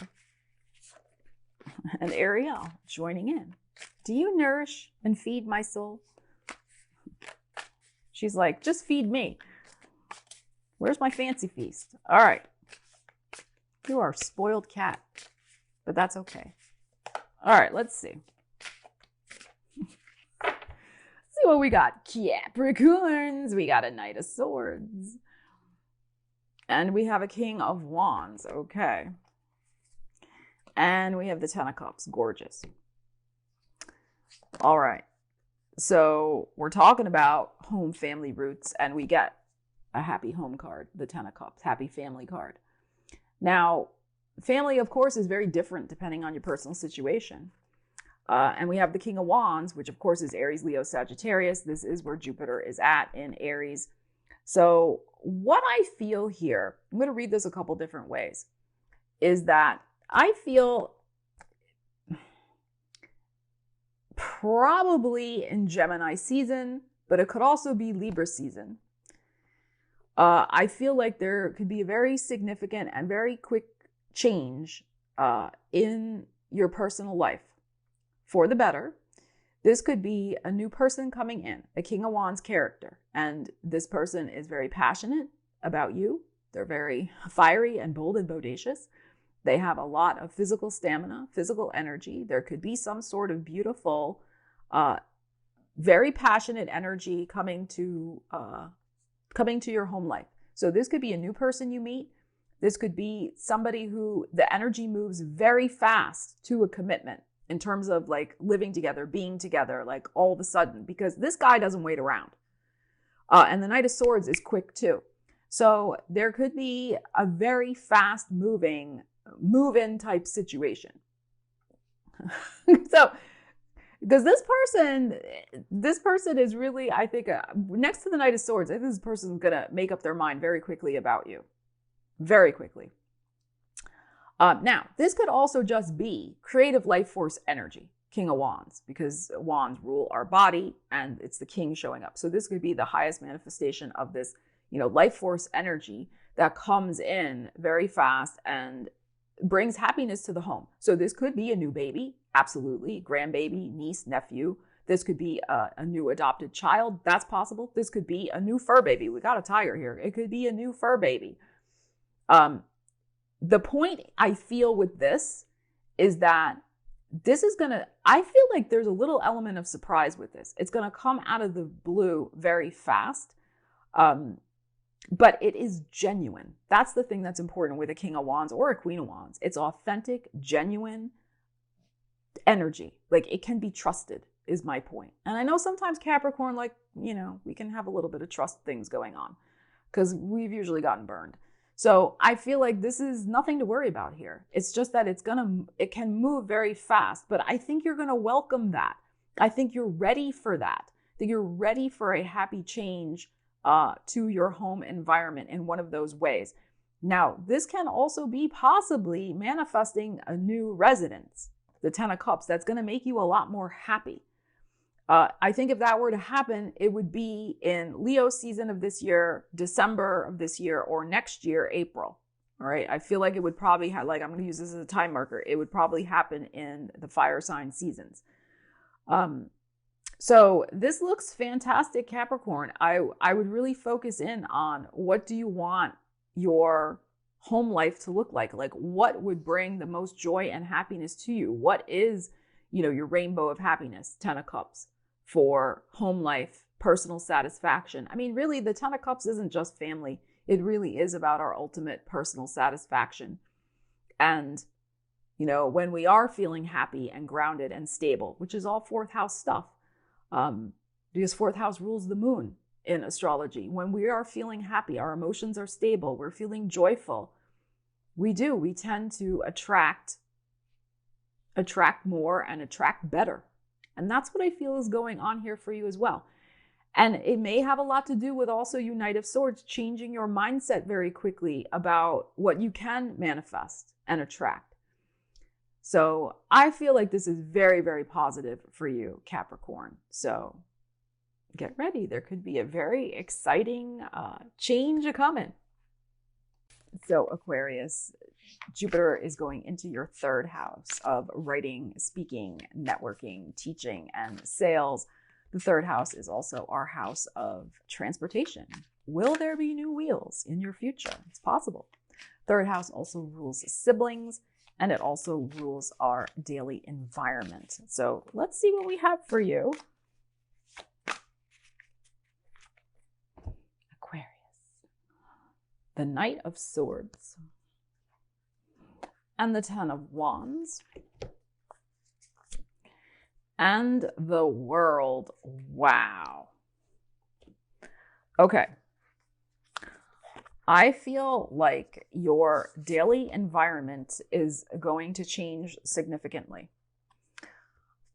and Ariel joining in. Do you nourish and feed my soul? She's like, just feed me. Where's my fancy feast? All right. You are a spoiled cat, but that's okay. All right, let's see. See what we got. Capricorns. We got a Knight of Swords. And we have a King of Wands. Okay. And we have the Ten of Cups. Gorgeous. All right. So we're talking about home family roots, and we get a happy home card, the Ten of Cups, happy family card. Now, family, of course, is very different depending on your personal situation. And we have the King of Wands, which of course is Aries, Leo, Sagittarius. This is where Jupiter is at in Aries. So what I feel here, I'm going to read this a couple different ways, is that I feel probably in Gemini season, but it could also be Libra season. I feel like there could be a very significant and very quick change in your personal life for the better. This could be a new person coming in, a King of Wands character, and this person is very passionate about you. They're very fiery and bold and bodacious. They have a lot of physical stamina, physical energy. There could be some sort of beautiful, very passionate energy coming to your home life. So this could be a new person you meet. This could be somebody who the energy moves very fast to a commitment in terms of like living together, being together, like all of a sudden, because this guy doesn't wait around. And the Knight of Swords is quick too. So there could be a very fast moving move-in type situation. So, because this person is really, I think, next to the Knight of Swords, I think this person is going to make up their mind very quickly about you. Very quickly. Now, this could also just be creative life force energy, King of Wands, because wands rule our body and it's the king showing up. So this could be the highest manifestation of this, life force energy that comes in very fast and brings happiness to the home. So this could be a new baby, absolutely, grandbaby, niece, nephew. This could be a new adopted child. That's possible. This could be a new fur baby. We got a tiger here. It could be a new fur baby. The point I feel with this is that this is I feel like there's a little element of surprise with this. It's going to come out of the blue very fast. But it is genuine. That's the thing that's important with a King of Wands or a Queen of Wands. It's authentic, genuine energy. Like it can be trusted is my point. And I know sometimes Capricorn, we can have a little bit of trust things going on because we've usually gotten burned. So I feel like this is nothing to worry about here. It's just that it can move very fast, but I think you're going to welcome that. I think you're ready for that. I think you're ready for a happy change to your home environment in one of those ways. Now, this can also be possibly manifesting a new residence, the Ten of Cups, that's going to make you a lot more happy. I think if that were to happen, it would be in Leo season of this year, December of this year, or next year, April. All right. I feel like it would probably I'm going to use this as a time marker. It would probably happen in the fire sign seasons. So this looks fantastic, Capricorn. I would really focus in on what do you want your home life to look like? Like what would bring the most joy and happiness to you? What is, your rainbow of happiness, Ten of Cups, for home life, personal satisfaction? I mean, really, the Ten of Cups isn't just family. It really is about our ultimate personal satisfaction. And, when we are feeling happy and grounded and stable, which is all fourth house stuff, because fourth house rules the moon in astrology. When we are feeling happy, our emotions are stable, we're feeling joyful, we tend to attract more and attract better. And that's what I feel is going on here for you as well. And it may have a lot to do with also you Knight of Swords, changing your mindset very quickly about what you can manifest and attract. So I feel like this is very, very positive for you, Capricorn. So get ready. There could be a very exciting change a-coming. So Aquarius, Jupiter is going into your third house of writing, speaking, networking, teaching, and sales. The third house is also our house of transportation. Will there be new wheels in your future? It's possible. Third house also rules siblings, and it also rules our daily environment. So let's see what we have for you. Aquarius, the Knight of Swords, and the Ten of Wands, and the World. Wow. Okay. I feel like your daily environment is going to change significantly.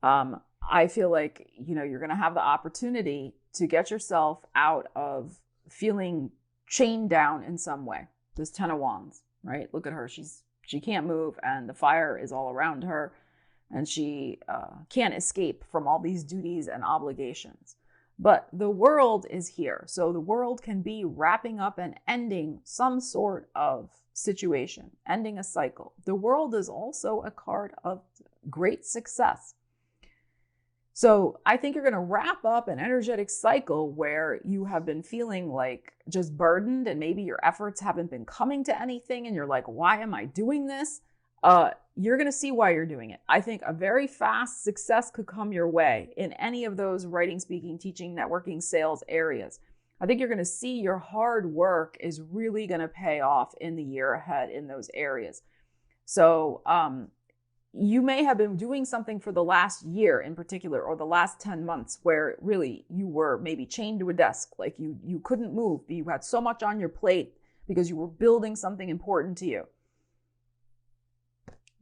I feel like, you're going to have the opportunity to get yourself out of feeling chained down in some way. This Ten of Wands, right? Look at her. She can't move, and the fire is all around her, and she can't escape from all these duties and obligations. But the World is here. So the World can be wrapping up and ending some sort of situation, ending a cycle. The World is also a card of great success. So I think you're going to wrap up an energetic cycle where you have been feeling like just burdened, and maybe your efforts haven't been coming to anything, and you're like, why am I doing this? You're going to see why you're doing it. I think a very fast success could come your way in any of those writing, speaking, teaching, networking, sales areas. I think you're going to see your hard work is really going to pay off in the year ahead in those areas. So you may have been doing something for the last year in particular, or the last 10 months, where really you were maybe chained to a desk, like you couldn't move. You had so much on your plate because you were building something important to you.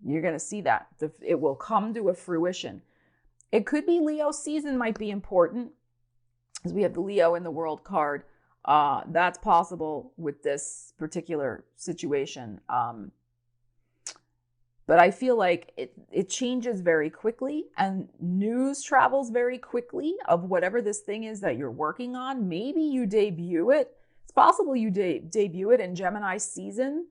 You're going to see that. It will come to a fruition. It could be Leo season might be important, because we have the Leo in the World card. That's possible with this particular situation. But I feel like it changes very quickly, and news travels very quickly of whatever this thing is that you're working on. Maybe you debut it. It's possible you debut it in Gemini season,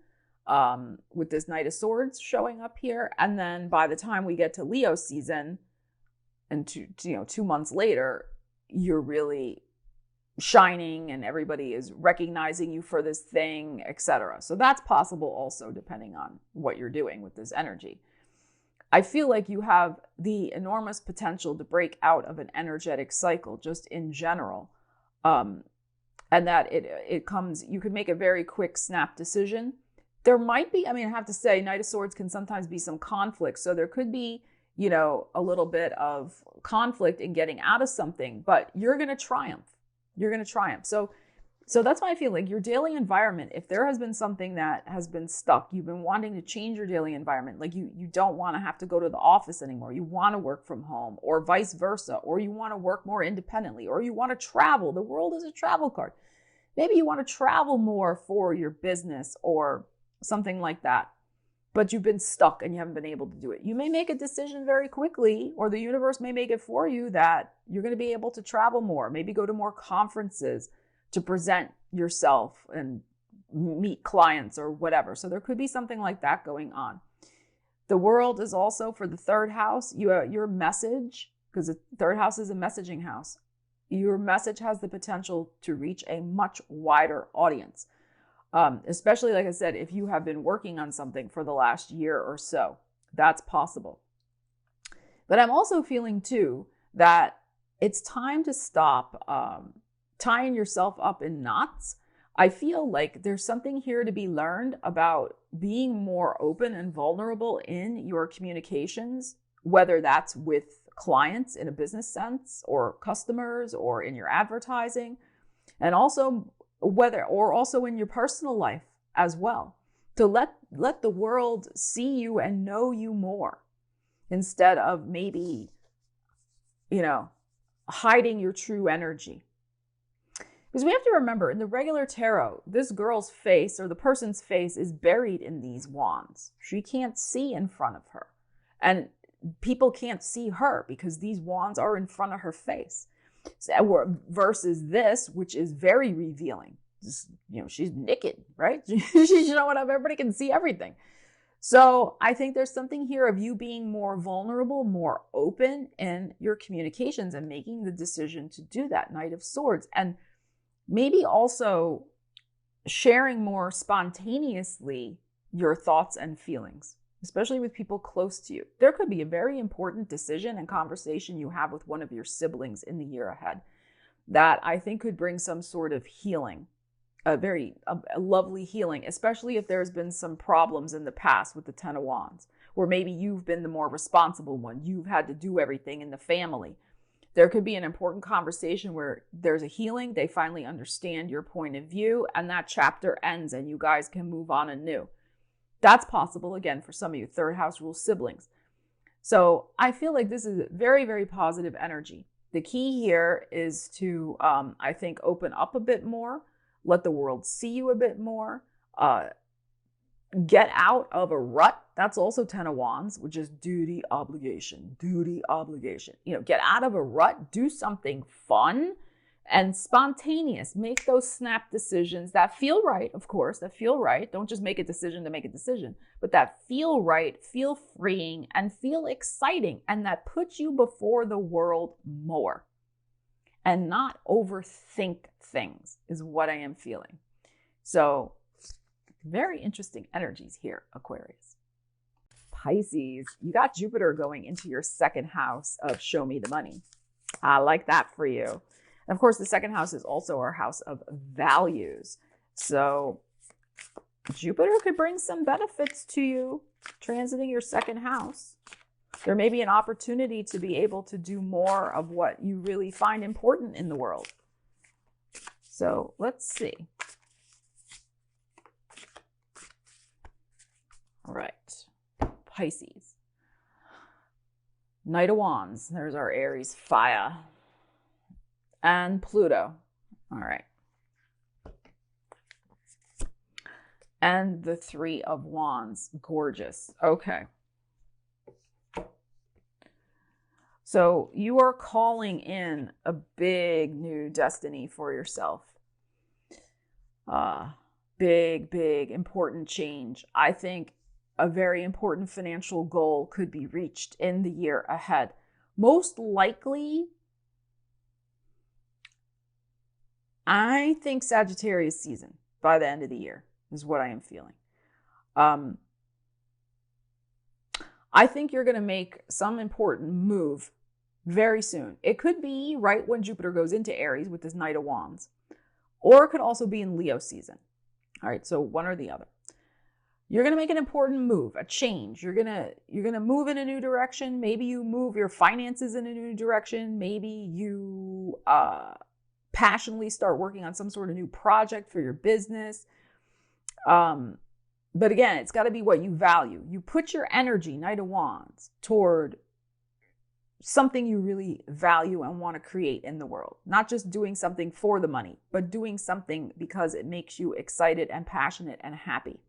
with this Knight of Swords showing up here. And then by the time we get to Leo season, and 2 months later, you're really shining and everybody is recognizing you for this thing, etc. So that's possible also, depending on what you're doing with this energy. I feel like you have the enormous potential to break out of an energetic cycle just in general. And that it comes, you can make a very quick snap decision. There might be, I have to say, Knight of Swords can sometimes be some conflict. So there could be, a little bit of conflict in getting out of something, but you're going to triumph. You're going to triumph. So that's why I feel like your daily environment, if there has been something that has been stuck, you've been wanting to change your daily environment, like you don't want to have to go to the office anymore. You want to work from home, or vice versa, or you want to work more independently, or you want to travel. The World is a travel card. Maybe you want to travel more for your business or something like that, but you've been stuck and you haven't been able to do it. You may make a decision very quickly, or the universe may make it for you, that you're going to be able to travel more, maybe go to more conferences to present yourself and meet clients or whatever. So there could be something like that going on. The World is also for the third house. Your message, because the third house is a messaging house, your message has the potential to reach a much wider audience. Especially, like I said, if you have been working on something for the last year or so, that's possible. But I'm also feeling too that it's time to stop tying yourself up in knots. I feel like there's something here to be learned about being more open and vulnerable in your communications, whether that's with clients in a business sense, or customers, or in your advertising, and also also in your personal life as well, to let the world see you and know you more, instead of maybe, hiding your true energy. Because we have to remember, in the regular tarot, this girl's face, or the person's face, is buried in these wands. She can't see in front of her, and people can't see her because these wands are in front of her face. Versus this, which is very revealing. she's naked, right? She's showing up. Everybody can see everything. So I think there's something here of you being more vulnerable, more open in your communications and making the decision to do that. Knight of Swords. And maybe also sharing more spontaneously your thoughts and feelings, especially with people close to you. There could be a very important decision and conversation you have with one of your siblings in the year ahead that I think could bring some sort of healing. A lovely healing, especially if there's been some problems in the past with the Ten of Wands, where maybe you've been the more responsible one. You've had to do everything in the family. There could be an important conversation where there's a healing. They finally understand your point of view, and that chapter ends and you guys can move on anew. That's possible, again, for some of you. Third house rules siblings. So I feel like this is very, very positive energy. The key here is to, I think, open up a bit more. Let the world see you a bit more. Get out of a rut. That's also Ten of Wands, which is duty, obligation. Get out of a rut. Do something fun and spontaneous. Make those snap decisions that feel right, of course, that feel right. Don't just make a decision to make a decision, but that feel right, feel freeing, and feel exciting, and that puts you before the world more. And not overthink things is what I am feeling. So very interesting energies here, Aquarius. Pisces, you got Jupiter going into your second house of show me the money. I like that for you. And of course, the second house is also our house of values. So Jupiter could bring some benefits to you transiting your second house. There may be an opportunity to be able to do more of what you really find important in the world. So let's see. All right, Pisces. Knight of Wands. There's our Aries fire. And Pluto. All right. And the Three of Wands. Gorgeous. Okay. So you are calling in a big new destiny for yourself. Big, important change. I think a very important financial goal could be reached in the year ahead. Most likely, I think Sagittarius season by the end of the year is what I am feeling. I think you're going to make some important move very soon. It could be right when Jupiter goes into Aries with this Knight of Wands, or it could also be in Leo season. All right, so one or the other. You're going to make an important move, a change. You're going to move in a new direction. Maybe you move your finances in a new direction. Maybe you passionately start working on some sort of new project for your business. But again, it's got to be what you value. You put your energy, Knight of Wands, toward something you really value and want to create in the world. Not just doing something for the money, but doing something because it makes you excited and passionate and happy.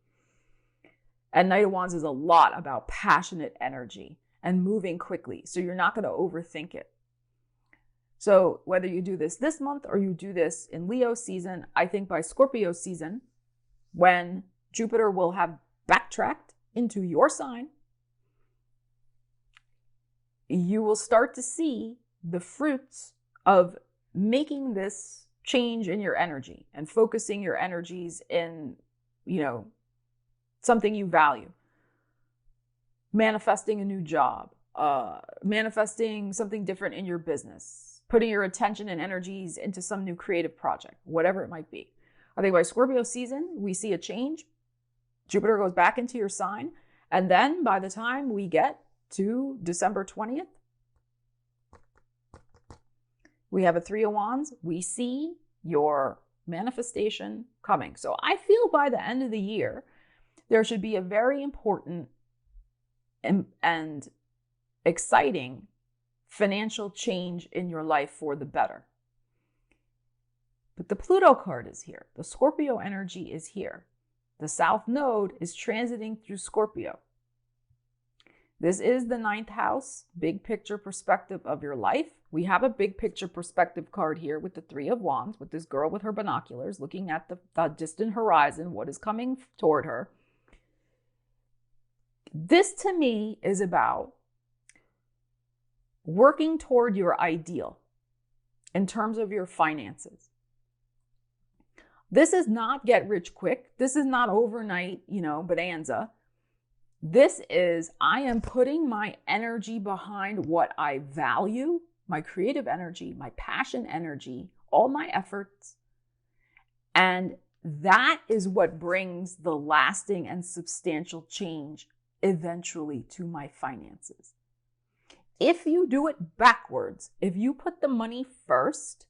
And Knight of Wands is a lot about passionate energy and moving quickly. So you're not going to overthink it. So whether you do this month or you do this in Leo season, I think by Scorpio season, when Jupiter will have backtracked into your sign, you will start to see the fruits of making this change in your energy and focusing your energies in, something you value. Manifesting a new job, manifesting something different in your business, putting your attention and energies into some new creative project, whatever it might be. I think by Scorpio season, we see a change. Jupiter goes back into your sign. And then by the time we get to December 20th, we have a Three of Wands. We see your manifestation coming. So I feel by the end of the year, there should be a very important and exciting financial change in your life for the better. But the Pluto card is here. The Scorpio energy is here. The South Node is transiting through Scorpio. This is the 9th house, big picture perspective of your life, We have a big picture perspective card here with the Three of Wands, with this girl with her binoculars looking at the distant horizon, what is coming toward her. This to me is about working toward your ideal in terms of your finances. This is not get rich quick. This is not overnight, bonanza. This is, I am putting my energy behind what I value, my creative energy, my passion energy, all my efforts. And that is what brings the lasting and substantial change eventually to my finances. If you do it backwards, if you put the money first,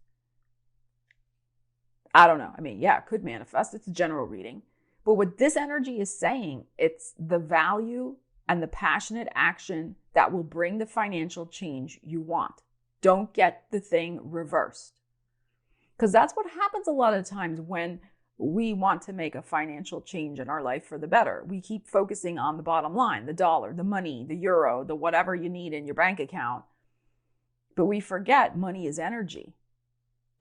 I don't know. I mean, yeah, it could manifest. It's a general reading. But what this energy is saying, it's the value and the passionate action that will bring the financial change you want. Don't get the thing reversed. Because that's what happens a lot of times when we want to make a financial change in our life for the better. We keep focusing on the bottom line, the dollar, the money, the euro, the whatever you need in your bank account. But we forget money is energy.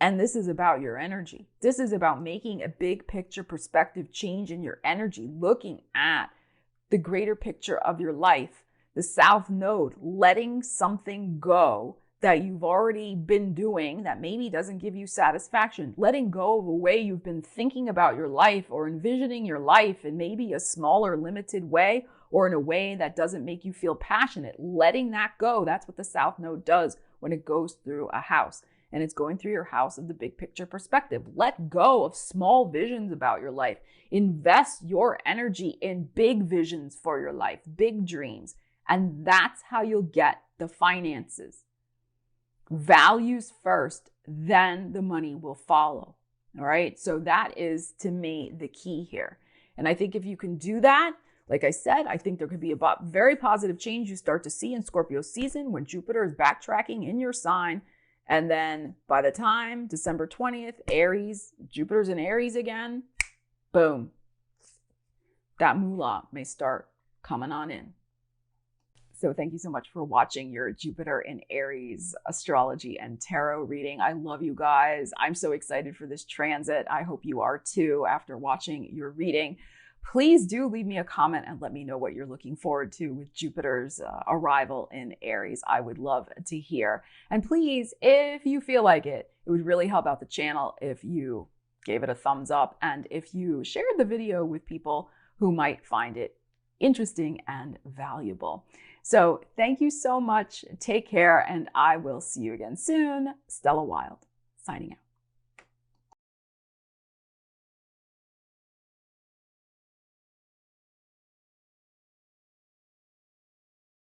And this is about your energy. This is about making a big picture perspective change in your energy, looking at the greater picture of your life, the South Node, letting something go that you've already been doing that maybe doesn't give you satisfaction, letting go of a way you've been thinking about your life or envisioning your life in maybe a smaller, limited way or in a way that doesn't make you feel passionate, letting that go. That's what the South Node does when it goes through a house. And it's going through your house of the big picture perspective. Let go of small visions about your life. Invest your energy in big visions for your life, big dreams. And that's how you'll get the finances. Values first, then the money will follow. All right. So that is, to me, the key here. And I think if you can do that, like I said, I think there could be a very positive change you start to see in Scorpio season when Jupiter is backtracking in your sign. And then by the time December 20th, Aries, Jupiter's in Aries again, boom, that moolah may start coming on in. So thank you so much for watching your Jupiter in Aries astrology and tarot reading. I love you guys. I'm so excited for this transit. I hope you are too after watching your reading. Please do leave me a comment and let me know what you're looking forward to with Jupiter's arrival in Aries. I would love to hear. And please, if you feel like it would really help out the channel if you gave it a thumbs up and if you shared the video with people who might find it interesting and valuable. So thank you so much. Take care, and I will see you again soon. Stella Wilde, signing out.